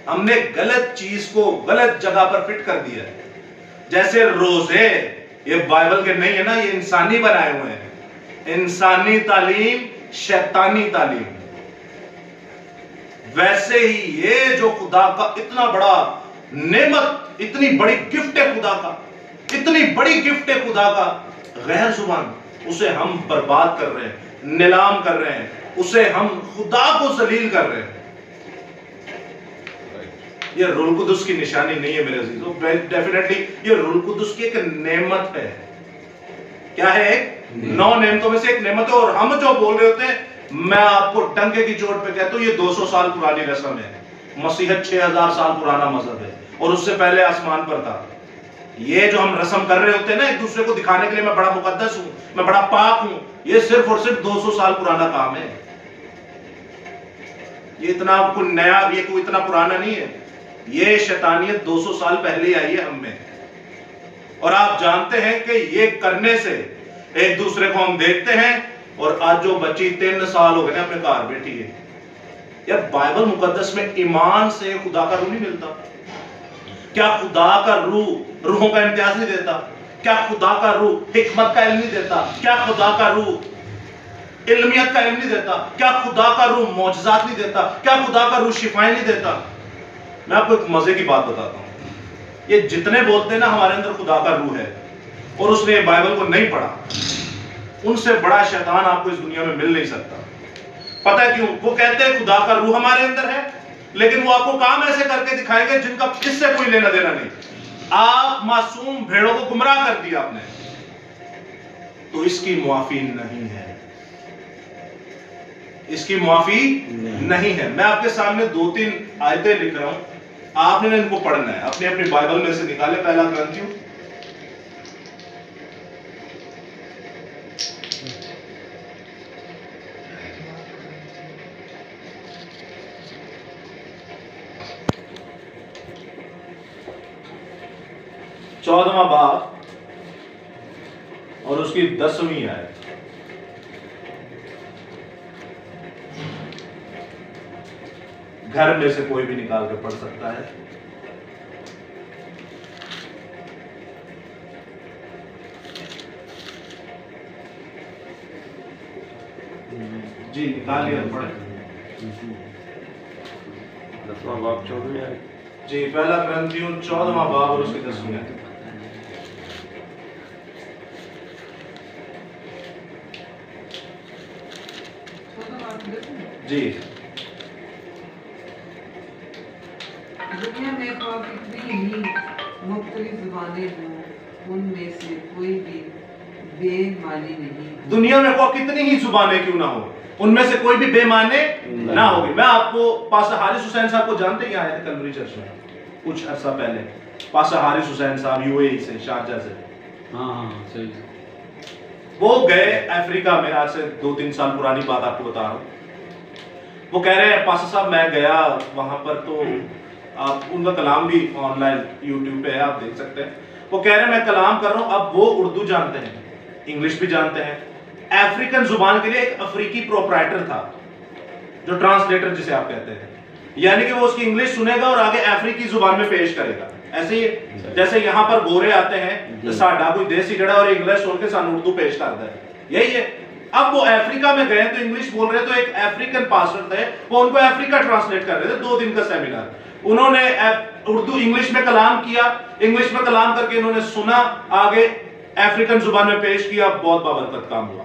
हमने गलत चीज को गलत जगह पर फिट कर दिया। जैसे रोजे ये बाइबल के नहीं है ना, ये इंसानी बनाए हुए हैं। इंसानी तालीम, शैतानी तालीम। वैसे ही ये जो खुदा का इतना बड़ा नेमत, इतनी बड़ी गिफ्ट है खुदा का, इतनी बड़ी गिफ्ट है खुदा का, गैर जुबान, उसे हम बर्बाद कर रहे हैं, नीलाम कर रहे हैं, उसे हम खुदा को जलील कर रहे हैं। ये रूह कुदुस की निशानी नहीं है मेरे अजीजों, डेफिनेटली ये रूह कुदुस की एक नेमत है। क्या है? एक 9 नेमतों में से एक नेमत है। और हम जो बोल रहे होते हैं, मैं आपको टंके की चोट पे कहता हूं, ये 200 साल पुरानी रस्म है। मसीहत 6000 साल पुराना मजहब है और उससे पहले आसमान पर था। ये जो हम रस्म कर रहे होते हैं ना एक दूसरे को दिखाने के लिए, मैं बड़ा मुकद्दस हूं, मैं बड़ा पाक हूं, ये सिर्फ और सिर्फ 200 साल पुराना काम है। ये इतना कोई नया, ये कोई इतना पुराना नहीं है। ये शैतानियत 200 साल पहले आई है हम में। और आप जानते हैं कि ये करने से एक दूसरे को हम देखते हैं। और आज जो बच्ची 3 साल हो गए ना अपने घर बैठी है, यार बाइबल मुकद्दस में ईमान से खुदा का रूह नहीं मिलता क्या? खुदा का रूह रूहों का इम्तियाज नहीं देता क्या? खुदा का रूह हिकमत का इल्म नहीं देता क्या? खुदा का रूह इल्मियत का इल्म नहीं देता क्या? खुदा का रूह मौजज़ात नहीं देता क्या? खुदा का रूह शिफाएं नहीं देता? मैं आपको एक मजे की बात बताता हूं। ये जितने बोलते हैं ना हमारे अंदर खुदा का रूह है और उसने बाइबल को नहीं पढ़ा, उनसे बड़ा शैतान आपको इस दुनिया में मिल नहीं सकता। पता है क्यों? वो कहते हैं खुदा का रूह हमारे अंदर है, लेकिन वो आपको काम ऐसे करके दिखाएंगे जिनका किससे कोई लेना देना नहीं। आप मासूम भेड़ों को गुमराह कर दिया आपने, तो इसकी मुआफी नहीं है, इसकी मुआफी नहीं है। मैं आपके सामने 2-3 आयतें लिख रहा हूं, आपने इनको पढ़ना है, अपनी अपनी बाइबल में से निकाले। पहला ग्रंथियों चौदहवां बाब और उसकी 10वीं आयत। घर में से कोई भी निकाल कर पढ़ सकता है। जी निकालिए, पढ़े। 10वां बाब 14वीं आयत। जी पहला ग्रंथियों 14वां बाब और उसकी 10वीं आयत। जी दुनिया में तो कितनी ही मुख्तलिफ जुबानें हों, उनमें से कोई भी बेमानी नहीं। दुनिया में को कितनी ही जुबानें क्यों ना हो, उनमें से कोई भी बेमाने ना होगी। मैं आपको पास्टर हारिस हुसैन साहब को जानते हैं, आए थे कलवरी चर्च में कुछ अर्सा पहले। पास्टर हारिस हुसैन साहब यूएई से, शारजा से। हाँ सही। वो गए अफ्रीका में, आज से 2-3 साल पुरानी बात आपको बता रहा हूँ। वो कह रहे हैं पासा साहब मैं गया वहां पर, तो आप उनका कलाम भी ऑनलाइन यूट्यूब पे है, आप देख सकते हैं। वो कह रहे हैं मैं कलाम कर रहा हूँ, अब वो उर्दू जानते हैं, इंग्लिश भी जानते हैं। अफ्रीकन जुबान के लिए एक अफ्रीकी प्रोपराइटर था, जो ट्रांसलेटर जिसे आप कहते हैं, यानी कि वो उसकी इंग्लिश सुनेगा और आगे अफ्रीकी जुबान में पेश करेगा। ऐसे ही जैसे यहाँ पर गोरे आते हैं तो साडा कोई देसी जड़ा और इंग्लिश सुन के सानू उर्दू पेश करता है, यही है। अब वो अफ्रीका में गए तो इंग्लिश बोल रहे, तो एक अफ्रीकन पास्टर थे, वो उनको अफ्रीका ट्रांसलेट कर रहे थे, 2 दिन का सेमिनार। उन्होंने उर्दू इंग्लिश में कलाम किया, इंग्लिश में कलाम करके इन्होंने सुना, आगे अफ्रीकन जुबान में पेश किया, बहुत बाबरकत काम हुआ।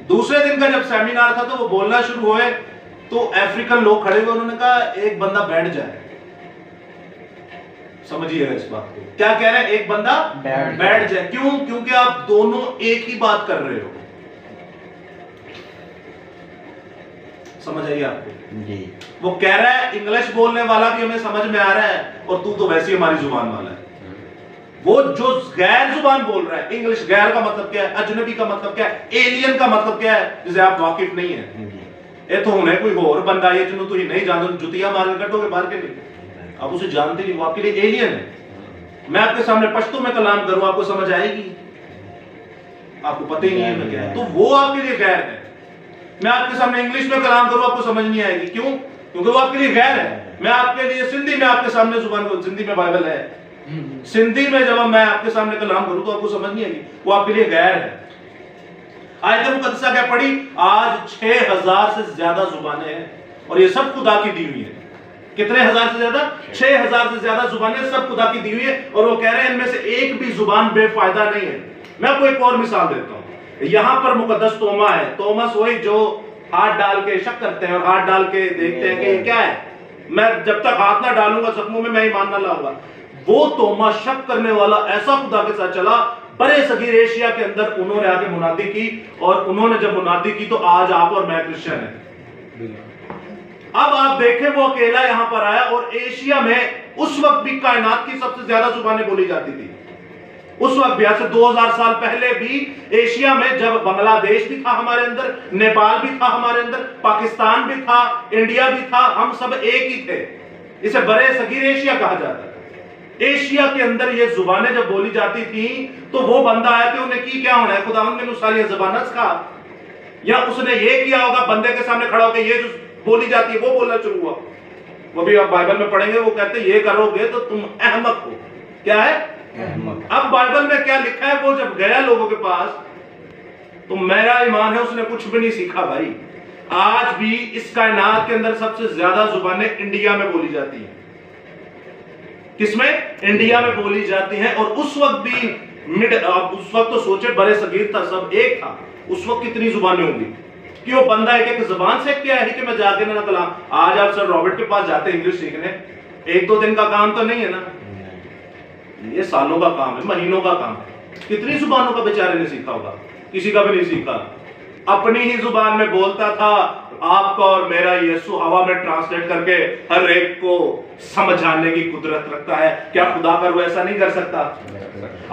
दूसरे दिन का जब सेमिनार था तो वो बोलना शुरू हुए, तो अफ्रीकन लोग खड़े हुए, उन्होंने कहा एक बंदा बैठ जाए। समझिएगा इस बात को, क्या कह रहे हैं, एक बंदा बैठ जाए। क्यों? क्योंकि आप दोनों एक ही बात कर रहे हो। समझ आई आपको जी। वो कह रहा है इंग्लिश बोलने वाला भी हमें समझ में आ रहा है, और तू तो वैसी हमारी जुबान वाला है। वो जो गैर जुबान बोल रहा है, इंग्लिश गैर का मतलब क्या है, अजनबी का मतलब क्या है, एलियन का मतलब क्या है, जिसे आप वाकिफ नहीं है। ये तो होने कोई और बंदा है जिन्होंने तुम नहीं जानते, जुतियां मार के कटोगे बाहर के नहीं, आप उसे जानते नहीं, वो आपके लिए एलियन है। मैं आपके सामने पश्तो में कलाम करूं, आपको समझ आएगी? आपको पता ही नहीं है मैं क्या है, तो वो आपके लिए गैर है। मैं आपके सामने इंग्लिश में कलाम करूं, आपको समझ नहीं आएगी। क्यों? क्योंकि वो आपके लिए गैर है। मैं आपके लिए सिंधी में आपके सामने जुबान को, सिंधी में बाइबल है, सिंधी में जब मैं आपके सामने कलाम करूं तो आपको समझ नहीं आएगी, वो आपके लिए गैर है। आयत मुकद्दसा क्या पढ़ी? आज 6000 से ज्यादा जुबानें हैं, और ये सब खुदा की दी हुई है। कितने हजार से ज्यादा? 6000 से ज्यादा जुबानें सब खुदा की दी हुई है, और वो कह रहे हैं इनमें से एक भी जुबान बेफायदा नहीं है। मैं आपको एक और मिसाल देता हूं। यहां पर मुकद्दस तोमा है, तोमस वही जो हाथ डाल के शक करते हैं और हाथ डाल के देखते हैं कि ये क्या है, मैं जब तक हाथ ना डालूंगा जख्मों में मैं ईमान ना लाऊंगा। वो तोमा शक करने वाला ऐसा खुदा के साथ चला, बड़े सगीर एशिया के अंदर उन्होंने आके मुनादी की, और उन्होंने जब मुनादी की तो आज आप और मैं क्रिश्चियन है। अब आप देखें वो अकेला यहां पर आया, और एशिया में उस वक्त भी कायनात की सबसे ज्यादा जुबानें बोली जाती थी। उस वक्त भी, आज से 2000 साल पहले भी एशिया में, जब बांग्लादेश भी था हमारे अंदर, नेपाल भी था हमारे अंदर, पाकिस्तान भी था, इंडिया भी था, हम सब एक ही थे। इसे बड़े सगीर एशिया कहा जाता है। एशिया के अंदर ये जुबानें जब बोली जाती थी, तो वो बंदा आया कि उन्हें की क्या होना है, खुदावंद ने सारी जुबानें सिखा, या उसने ये किया होगा बंदे के सामने खड़ा होकर ये जो बोली जाती है वो बोलना शुरू हुआ। वो भी आप बाइबल में पढ़ेंगे, वो कहते हैं ये करोगे तो तुम अहमक हो। क्या है? अहमक। अब बाइबल में क्या लिखा है, वो जब गया लोगों के पास, तो मेरा ईमान है उसने कुछ भी नहीं सीखा भाई। आज भी इस कायनात के अंदर सबसे ज्यादा जुबानें इंडिया में बोली जाती हैं। किसमें? इंडिया में बोली जाती हैं। और उस वक्त भी उस वक्त तो सोचे बड़े सगीर था, सब एक था, उस वक्त कितनी जुबानें होंगी कि वो बंदा एक जुबान से क्या है कि मैं जाके ना कलाम। आज आप सर रॉबर्ट के पास जाते हैं इंग्लिश सीखने, 1-2 दिन का काम तो नहीं है ना, ये सालों का काम है, महीनों का काम है। कितनी जुबानों का बेचारे ने सीखा होगा? किसी का भी नहीं सीखा। अपनी ही जुबान में बोलता था, आपका और मेरा यीशु हवा में ट्रांसलेट करके हर एक को समझाने की कुदरत रखता है। क्या खुदा कर वो ऐसा नहीं कर सकता?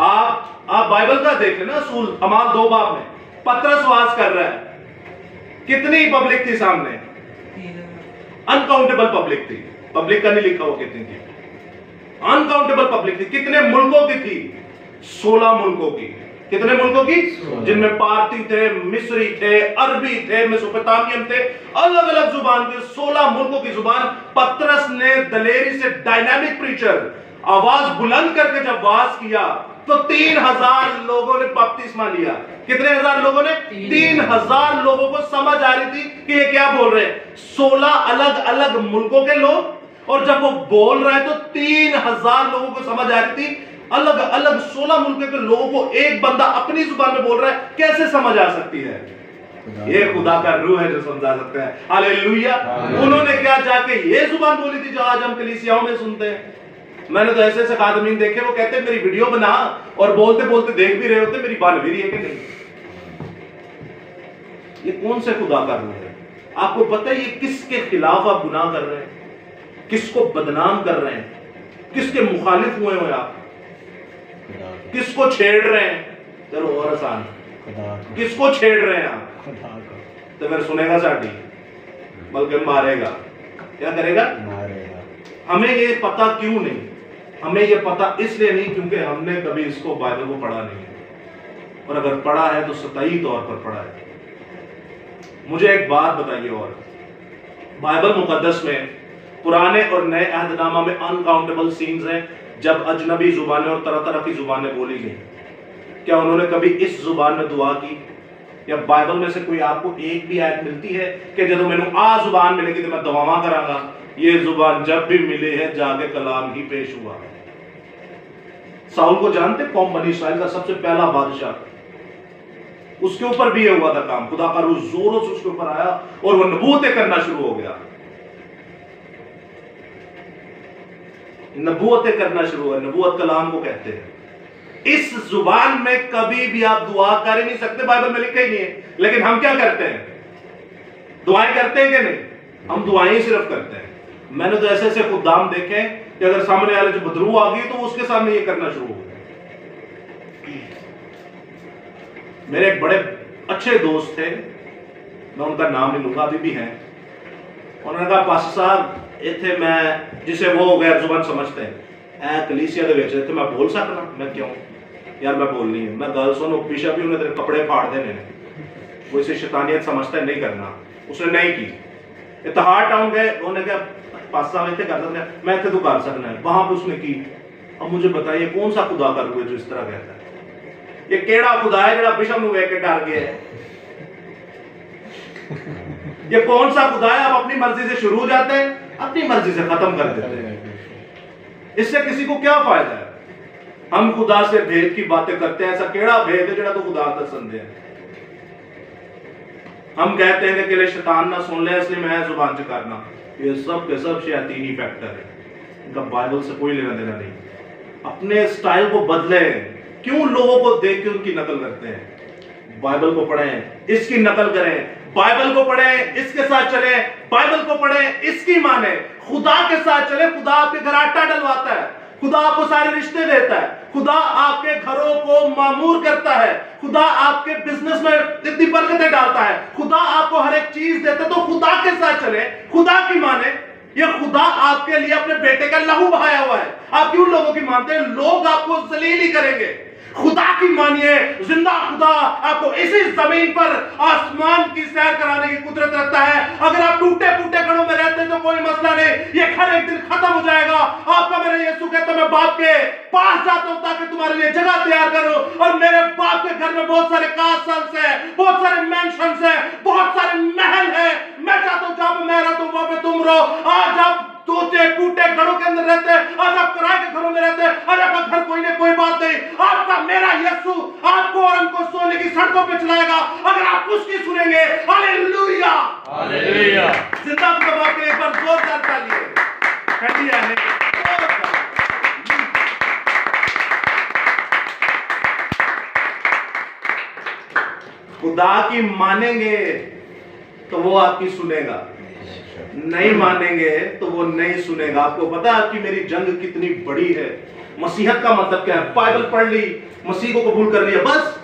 आप बाइबल का देख लेना, असूल अमाल 2 बाब में पतरस वाज कर रहा है, कितनी पब्लिक थी सामने? अनकाउंटेबल पब्लिक थी। पब्लिक का नहीं लिखा वो कितनी थी, अनकाउंटेबल पब्लिक थी। कितने मुल्कों की थी? 16 मुल्कों की। कितने मुल्कों की? जिनमें पारती थे, मिस्री थे, अरबी थे, मेसोपोटामियन थे, अलग अलग जुबान के 16 मुल्कों की जुबान। पतरस ने दलेरी से, डायनामिक प्रीचर, आवाज बुलंद करके जब वाज किया तो 3000 लोगों ने बपतिस्मा लिया। कितने हजार लोगों ने? 3000 लोगों को समझ आ रही थी कि ये क्या बोल रहे हैं। 16 अलग अलग मुल्कों के लोग, और जब वो बोल रहा है तो 3000 लोगों को समझ आ रही थी। अलग अलग 16 मुल्कों के लोगों को एक बंदा अपनी जुबान में बोल रहा है, कैसे समझ आ सकती है? ये खुदा का रूह है जो समझा सकता है। हालेलुया। उन्होंने क्या जाके ये जुबान बोली थी जो आज हम कलीसियाओं में सुनते हैं। मैंने तो ऐसे ऐसे खादमीन देखे, वो कहते हैं मेरी वीडियो बना, और बोलते बोलते देख भी रहे होते मेरी बात भी रही है कि नहीं। ये कौन से खुदा का रूह है? आपको पता है ये किसके खिलाफ आप गुनाह कर रहे हैं, किसको बदनाम कर रहे हैं, किसके मुखालिफ हुए हो आप, किसको छेड़ रहे हैं? चलो और आसान, खुदा को किसको छेड़ रहे हैं आप? खुदा को तो फिर सुनेगा साडी, बल्कि मारेगा। क्या करेगा? मारेगा। हमें ये पता क्यों नहीं? हमें ये पता इसलिए नहीं क्योंकि हमने कभी इसको बाइबल को पढ़ा नहीं है, और अगर पढ़ा है तो सतही तौर पर पढ़ा है। मुझे एक बात बताइए, और बाइबल मुकद्दस में पुराने और नए अहदनामा में अनकाउंटेबल सीन्स हैं जब अजनबी जुबानें और तरह तरह की जुबानें बोली गई। क्या उन्होंने कभी इस जुबान में दुआ की? या बाइबल में से कोई आपको एक भी आयत मिलती है कि जब मैंने आ जुबान मिलेगी तो मैं दुआ करांगा? ये जुबान जब भी मिली है जाके कलाम ही पेश हुआ। साउल को जानते, कौम बनी इस्राइल का सबसे पहला बादशाह, उसके ऊपर भी ये हुआ था काम। खुदा का रूह जोरों से उसके ऊपर आया और वो नबूवतें करना शुरू हो गया। नबूवतें करना शुरू हुआ। नबूवत कलाम को कहते हैं। इस जुबान में कभी भी आप दुआ कर ही नहीं सकते, बाइबल में लिखा ही नहीं है। लेकिन हम क्या करते हैं? दुआएं करते हैं कि नहीं? हम दुआएं ही सिर्फ करते हैं। मैंने तो ऐसे ऐसे खुदाम देखे कि अगर सामने वाले जो बदरू आ गई तो उसके सामने ये करना शुरू हो गया। मेरे एक बड़े अच्छे दोस्त थे, मैं उनका नाम नहीं लूंगा, अभी भी हैं। उन्होंने कहा पास्टर साहब इतने मैं जिसे वो गैर जुबान समझते हैं कलीसिया के विच मैं बोल सकना? मैं क्यों यार, मैं बोलनी है। मैं गल सुनो, बिशप ही उन्हें तेरे कपड़े फाड़ देने, वो इसे शैतानियत समझता है, नहीं करना। उसने नहीं की। इत्तेहाद टाउन गए, उन्होंने कहा पास्टर साहब इतने कर सकते हैं, मैं इतने तो कर सकना है। वहां पे उसने की। अब मुझे बताइए कौन सा खुदा कर हुए जो इस तरह कहता है? ये केड़ा खुदा है जो बिशप वेख के डर गया है? ये कौन सा खुदा है? आप अपनी मर्जी से शुरू हो जाते हैं, अपनी मर्जी से खत्म कर देते हैं। इससे किसी को क्या फायदा है? हम खुदा से भेद की बातें करते हैं। ऐसा केड़ा भेद है जो तो खुदा दसंदे है? हम कहते हैं कि शैतान ना सुन ले इसलिए मैं जुबान से करना। ये सब के सब शैतानी फैक्टर है, इनका बाइबल से कोई लेना देना नहीं। अपने स्टाइल को बदले। क्यों लोगों को देख के उनकी नकल करते हैं? बाइबल को पढ़ें, इसकी नकल करें। बाइबल को पढ़ें, इसके साथ चलें। बाइबल को पढ़ें, इसकी माने। खुदा के साथ चले। खुदा आपके घर आटा डलवाता है, खुदा आपको सारे रिश्ते देता है, खुदा आपके घरों को मामूर करता है, खुदा आपके बिजनेस में इतनी बरकतें डालता है, खुदा आपको हर एक चीज देता है। तो खुदा के साथ चले, खुदा की माने। ये खुदा आपके लिए अपने बेटे का लहू बहाया हुआ है। आप क्यों लोगों की मानते हैं? लोग आपको जलील ही करेंगे। खुदा की मानिए। जिंदा खुदा आपको इसी जमीन पर आसमान की सैर कराने की कुदरत रखता है। अगर आप टूटे फूटे घरों में रहते हैं तो कोई मसला नहीं, ये घर एक दिन खत्म हो जाएगा। आपका मेरा यीशु कहता है मैं बाप के पास जाता हूं ताकि तुम्हारे लिए जगह तैयार करूं। और मेरे बाप के घर में बहुत सारे कासल्स हैं, बहुत सारे मैंशंस हैं, बहुत सारे महल हैं। मैं चाहता हूं जहां पे मैं रहता हूं वहां पे तुम रहो। आज आप टूटे फूटे घरों के अंदर रहते हैं, आज आप किराए के घरों में रहते हैं, आज आपका घर कोई नहीं, कोई बात नहीं। आपका मेरा यीशु आपको और हमको सोने की सड़कों पे चलाएगा अगर आप उसकी सुनेंगे। Hallelujah, hallelujah. जिंदा खुदा के एक बार जोरदार तालियां कटिया है। खुदा की मानेंगे तो वो आपकी सुनेगा, नहीं मानेंगे तो वो नहीं सुनेगा। आपको पता है आपकी मेरी जंग कितनी बड़ी है? मसीहत का मतलब क्या है? बाइबल पढ़ ली, मसीह को कबूल कर लिया, बस।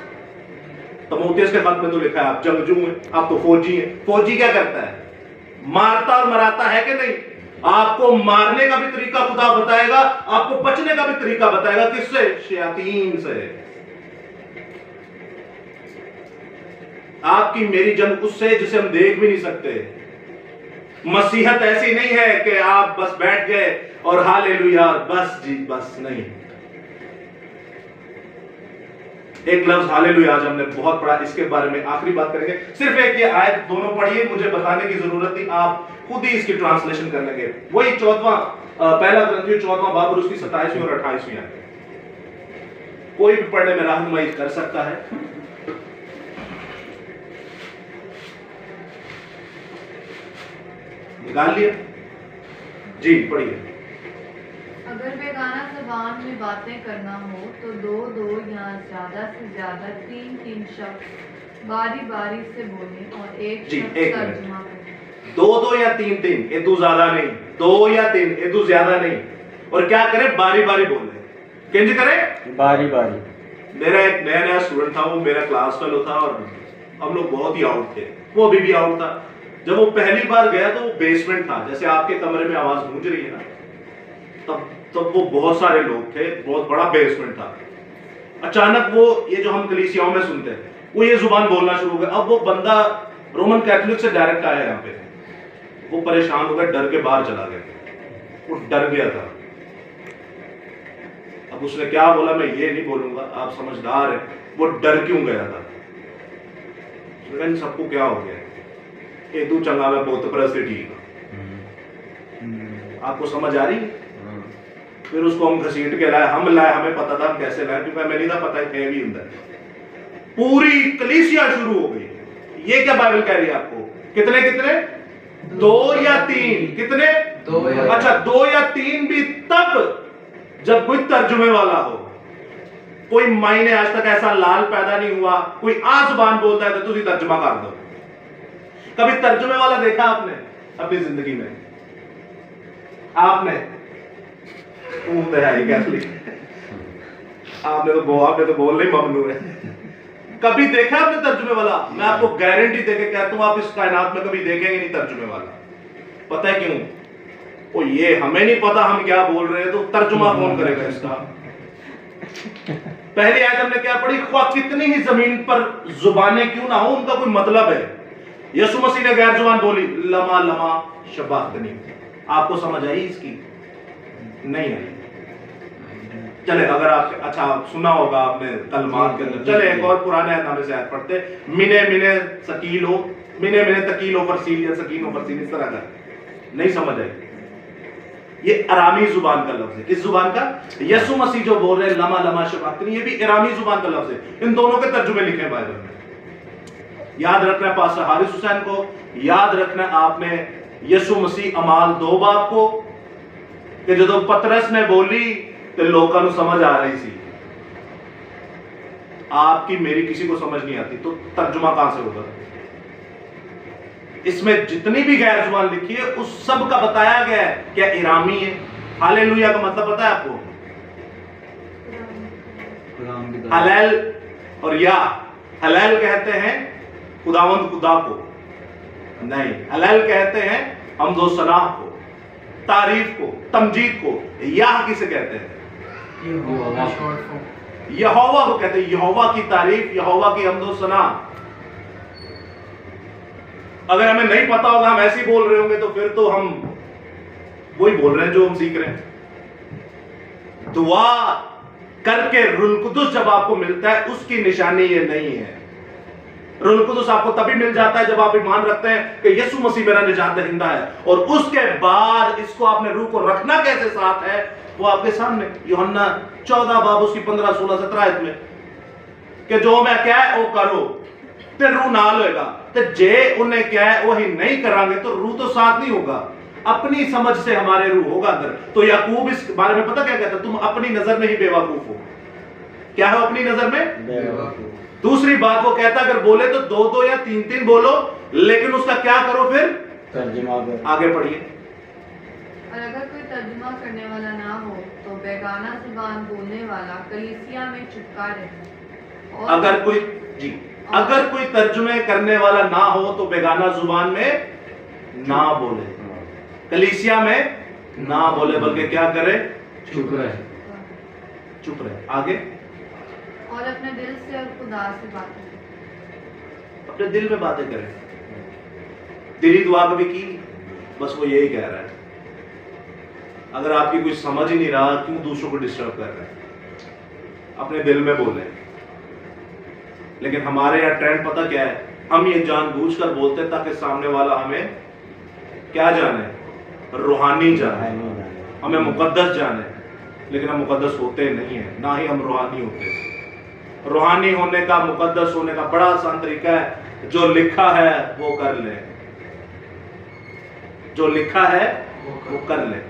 तीमुथियुस के खत में तो लिखा है आप जंगजू हैं, आप तो फौजी हैं। फौजी क्या करता है? मारता और मराता है कि नहीं? आपको मारने का भी तरीका खुदा बताएगा, आपको बचने का भी तरीका बताएगा। किससे? शयातीन से। आपकी मेरी जंग उससे जिसे हम देख भी नहीं सकते। मसीहत ऐसी नहीं है कि आप बस बैठ गए और हालेलुया बस जी बस नहीं। एक लफ्ज हालेलुया आज हमने बहुत पढ़ा, इसके बारे में आखिरी बात करेंगे। सिर्फ एक ये आयत दोनों पढ़िए, मुझे बताने की जरूरत थी, आप खुद ही इसकी ट्रांसलेशन कर लेंगे। वही 14वां पहला ग्रंथियों 14वां बाब और उसकी 27वीं और 28वीं आयत। कोई भी पढ़ने में रहनुमाई कर सकता है। निकाल लिया जी, पढ़िए। अगर बेगाना ज़बान में बातें करना हो तो दो दो या ज्यादा से ज्यादा तीन तीन शब्द बारी बारी से बोले और एक शब्द तर्जुमा करें। दो दो या तीन तीन, ये दो ज्यादा नहीं। दो या तीन, ये दो ज्यादा नहीं। और क्या करें? बारी बारी बोले। किंज करे? बारी बारी। मेरा एक नया नया स्टूडेंट था, वो मेरा क्लास फेलो था और हम लोग बहुत ही आउट थे, वो अभी भी आउट था। जब वो पहली बार गया तो वो बेसमेंट था, जैसे आपके कमरे में आवाज गूंज रही है ना, तब वो बहुत सारे लोग थे, बहुत बड़ा बेसमेंट था। अचानक वो ये जो हम कलीसियाओं में सुनते हैं, वो ये जुबान बोलना शुरू हो गया। अब वो बंदा रोमन कैथोलिक से डायरेक्ट आया यहाँ पे, वो परेशान हो गया, डर के बाहर चला गया, वो डर गया था। अब उसने क्या बोला मैं ये नहीं बोलूंगा, आप समझदार है, वो डर क्यों गया था। सबको क्या हो गया, ये तू चंगा मैं बहुत परस्ते ठीक। आपको समझ आ रही है? फिर उसको हम घसीट के लाए, हम लाए, हमें पता था हम कैसे लाए, क्योंकि हमें नहीं था पता थे भी अंदर। पूरी कलीसिया शुरू हो गई। ये क्या बाइबल कह रही है आपको? कितने कितने? 2 या 3? कितने? 2 या अच्छा 2 या 3 भी तब जब कोई तर्जुमे वाला हो। कोई मायने आज तक ऐसा लाल पैदा नहीं हुआ, कोई आ जुबान बोलता है तो तुझे तर्जुमा कर दो। कभी तर्जुमे वाला देखा आपने अपनी जिंदगी में? आपने कैथलिक आपने तो बोलने ही ममनू है। कभी देखा आपने तर्जुमे वाला? मैं आपको गारंटी देके कहता हूं, आप इस कायनात में कभी देखेंगे नहीं तर्जुमे वाला। पता है क्यों? ओ ये हमें नहीं पता हम क्या बोल रहे हैं, तो तर्जुमा कौन करेगा इसका? पहली आयत हमने क्या पढ़ी? ख्वाह कितनी ही जमीन पर जुबानें क्यों ना हो, उनका कोई मतलब है। यीशु मसीह ने गैर जुबान बोली, लमा लमा शबातनी। आपको समझ आई इसकी? नहीं आई। चले अगर आप अच्छा सुना होगा आपने कलमात के अंदर, चले एक और पुराने नामे से आयत पढ़ते, मिने मिने सकील हो, मिने मिने तकील हो फरसील या सकीन हो फरसील, इस तरह का। नहीं समझ आई? ये अरामी जुबान का लफ्ज है। किस जुबान का? यीशु मसीह जो बोल रहे हैं लमा लमा शबातनी, ये भी अरामी जुबान का लफ्ज है। इन दोनों के तर्जुमे लिखे हैं बाइबल में। याद रखना है पास्टर हारिस हुसैन को, याद रखना आपने यीशु मसीह अमाल 2 बाब को, कि जो पतरस ने बोली तो लोगों को समझ आ रही थी, आपकी मेरी किसी को समझ नहीं आती, तो तर्जुमा कहां से होगा? इसमें जितनी भी गैर जुबान लिखी है उस सब का बताया गया है क्या इरामी है। हालेलुया का मतलब पता है आपको? हलैल और या। हलैल कहते हैं खुदावंद खुदा को, नहीं हलैल कहते हैं हमदो सलाह को, तारीफ को, तमजीद को। याह किसे कहते हैं? यहोवा को कहते हैं, यहोवा की तारीफ, यहोवा की हमदो सलाह। अगर हमें नहीं पता होगा, हम ऐसे ही बोल रहे होंगे, तो फिर तो हम वही बोल रहे हैं जो हम सीख रहे हैं। दुआ करके रुल कुदुस जब आपको मिलता है, उसकी निशानी ये नहीं है। रुल कुदुस आपको तभी मिल जाता है जब आप ईमान रखते हैं कि यीशु मसीह मेरा निजात दहिंदा है, और उसके बाद इसको आपने रूह को रखना कैसे साथ है वो आपके सामने। यूहन्ना 14 बाब उसकी 15, 16, 17 आयत में कि जो मैं क्या है वो करो ते रूह नाल होएगा, तो जे उन्हें क्या है वही नहीं करांगे तो रूह तो साथ नहीं होगा। अपनी समझ से हमारे रूह होगा अंदर। तो याकूब इस बारे में पता क्या कहता है? तुम अपनी नजर में ही बेवकूफ हो। क्या हो अपनी नजर में? दूसरी बात वो कहता अगर बोले तो 2-2 या 3-3 बोलो, लेकिन उसका क्या करो फिर? तर्जुमा। आगे पढ़िए। और अगर कोई तर्जुमा करने वाला ना हो तो बेगाना जुबान बोलने वाला कलीसिया में चुपका रहे। अगर कोई जी अगर कोई तर्जुमे करने वाला ना हो तो बेगाना जुबान में ना बोले, कलीसिया में ना बोले, बल्कि क्या करे? चुप रहे। चुप रहे। आगे। और अपने दिल से और खुदा से बातें करें। अपने दिल में बातें करें। दिली दुआ कभी की? बस वो यही कह रहा है। अगर आपकी कुछ समझ ही नहीं रहा, क्यों दूसरों को डिस्टर्ब कर रहे हैं? अपने दिल में बोले। लेकिन हमारे यहाँ ट्रेंड पता क्या है? हम ये जानबूझकर बोलते हैं ताकि सामने वाला हमें क्या जाने? रूहानी जाने, हमें मुकद्दस जाने। लेकिन हम मुकद्दस होते नहीं है, ना ही हम रूहानी होते। रूहानी होने का, मुकद्दस होने का बड़ा आसान तरीका है, जो लिखा है वो कर ले। जो लिखा है वो कर ले।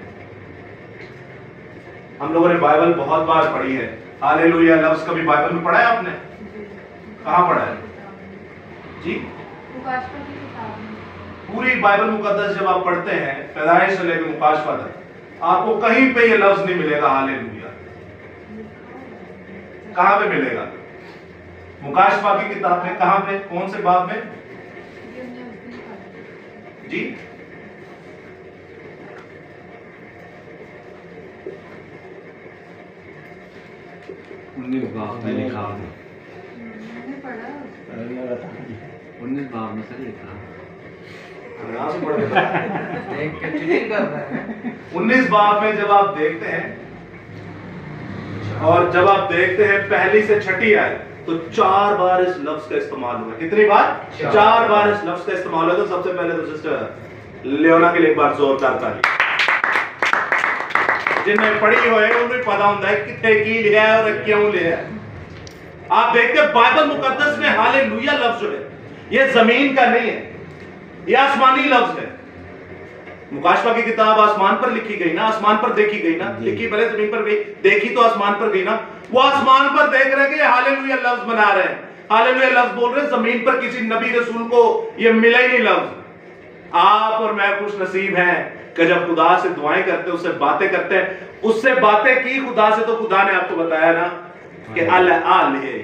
हम लोगों ने बाइबल बहुत बार पढ़ी है। हालेलुया लफ्ज कभी बाइबल में पढ़ा है आपने? कहाँ पढ़ा है जी? पूरी बाइबल मुकद्दस जब आप पढ़ते हैं, पैदाइश से लेकर मुकाशफा तक, आपको कहीं पे ये लफ्ज नहीं मिलेगा हालेलुया। कहाँ पे मिलेगा? मुकाशफा की किताब में, कहाँ पे, कौन से बाब में? जी 19 बाब में लिखा है। मैंने पढ़ा। 19 बाब में सर लिखा है। यहाँ से पढ़ के बता। देख के चीटिंग कर रहा है। 19 बाब में जब आप देखते हैं और जब आप देखते हैं पहली से छठी आयत, तो 4 बार इस लफ्ज का इस्तेमाल हुआ। कितनी बार? 4 बार इस लफ्ज का इस्तेमाल हुआ। तो सबसे पहले तो सिस्टर लियोना के लिए एक बार जोरदार ताली। जिन्हें पढ़ी हुए उन्हें पता होता है कितने की लिया है और क्यों लिया है। आप देखते हैं बाइबल मुकद्दस में हालेलुया लफ्ज जो है ये जमीन का नहीं है, ये आसमानी लफ्ज है। मुकाशफा की किताब आसमान पर लिखी गई ना, आसमान पर देखी गई ना, लिखी भले जमीन पर गई, देखी तो आसमान पर गई ना। वो आसमान पर देख रहे हैं, हालेलुया लफ्ज बना रहे हैं, हालेलुया लफ्ज बोल रहे हैं। जमीन पर किसी नबी रसूल को ये मिला ही नहीं लफ्ज। आप और मैं खुश नसीब हैं कि जब खुदा से दुआएं करते हैं, उससे बातें करते हैं, उससे बातें की खुदा से, तो खुदा ने आपको बताया ना कि अल है।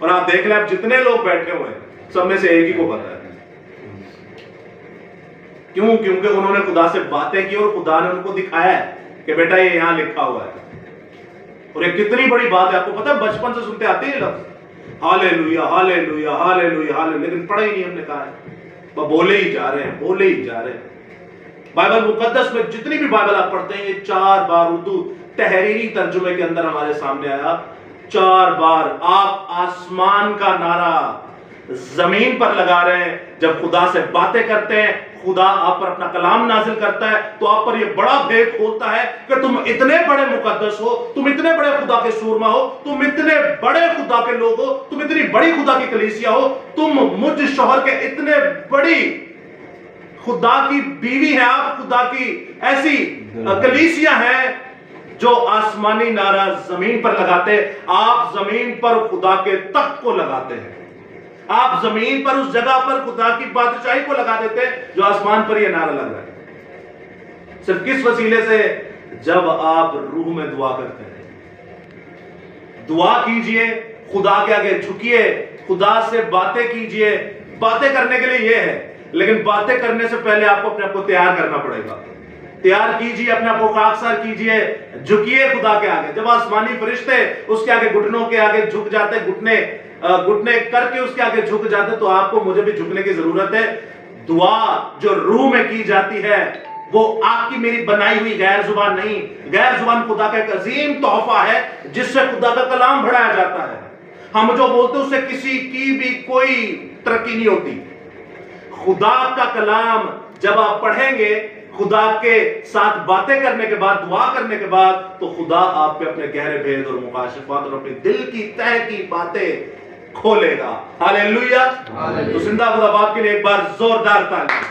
और आप देख लें, आप जितने लोग बैठे हुए हैं सब में से एक ही को पता है। क्यों? क्योंकि उन्होंने खुदा से बातें की और खुदा ने उनको दिखाया है कि बेटा ये यहां लिखा हुआ है। और ये कितनी बड़ी बात है, आपको पता है बचपन से सुनते आते हैं लफ्ज हालेलुया हालेलुया हालेलुया हालेलुया, लेकिन पढ़ा ही नहीं हमने कहा है, वो बोले ही जा रहे हैं, बोले ही जा रहे हैं। बाइबल मुकद्दस में जितनी भी बाइबल आप पढ़ते हैं, ये 4 बार उर्दू तहरीरी तर्जुमे के अंदर हमारे सामने आया। 4 बार आप आसमान का नारा जमीन पर लगा रहे हैं। जब खुदा से बातें करते हैं, खुदा आप पर अपना कलाम नाजिल करता है, तो आप पर यह बड़ा भेद खोलता है कि तुम इतने बड़े मुकद्दस हो, तुम इतने बड़े खुदा के सूरमा हो, तुम इतने बड़े खुदा के लोग हो, तुम इतनी बड़ी खुदा की कलीसिया हो, तुम मुझ शोहर के इतने बड़ी खुदा की बीवी है, आप खुदा की ऐसी कलीसिया है जो आसमानी नारा जमीन पर लगाते। आप जमीन पर खुदा के तख्त को लगाते हैं, आप जमीन पर उस जगह पर खुदा की बादशाही को लगा देते हैं जो आसमान पर यह नारा लग रहा है। सिर्फ किस वसीले से? जब आप रूह में दुआ करते हैं। दुआ कीजिए, खुदा के आगे झुकिए, खुदा से बातें कीजिए। बातें करने के लिए यह है, लेकिन बातें करने से पहले आपको अपने आप को तैयार करना पड़ेगा। तैयार कीजिए, अपने आप को खाकसार कीजिए, झुकिए खुदा के आगे। जब आसमानी फरिश्ते उसके आगे घुटनों के आगे झुक जाते, घुटने करके उसके आगे झुक जाते, तो आपको मुझे भी झुकने की जरूरत है। दुआ जो रूह में की जाती है वो आपकी मेरी बनाई हुई गैर जुबान नहीं, गैर जुबान खुदा का एक अजीम तोहफा है जिससे खुदा का कलाम बढ़ाया जाता है। हम जो बोलते हैं उससे किसी की भी कोई तरक्की नहीं होती। खुदा का कलाम जब आप पढ़ेंगे, खुदा के साथ बातें करने के बाद, दुआ करने के बाद, तो खुदा आप पे अपने गहरे भेद और मुकाशफात और अपने दिल की तह की बातें खोलेगा। हालेलुया। तो जिंदा खुदा बाप के लिए एक बार जोरदार ताली।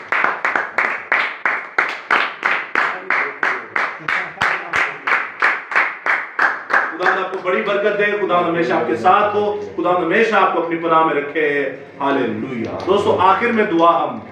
खुदा आपको बड़ी बरकत दे, खुदा हमेशा आपके साथ हो, खुदा हमेशा आपको अपनी पनाह में रखे। हालेलुया। दोस्तों, आखिर में दुआ हम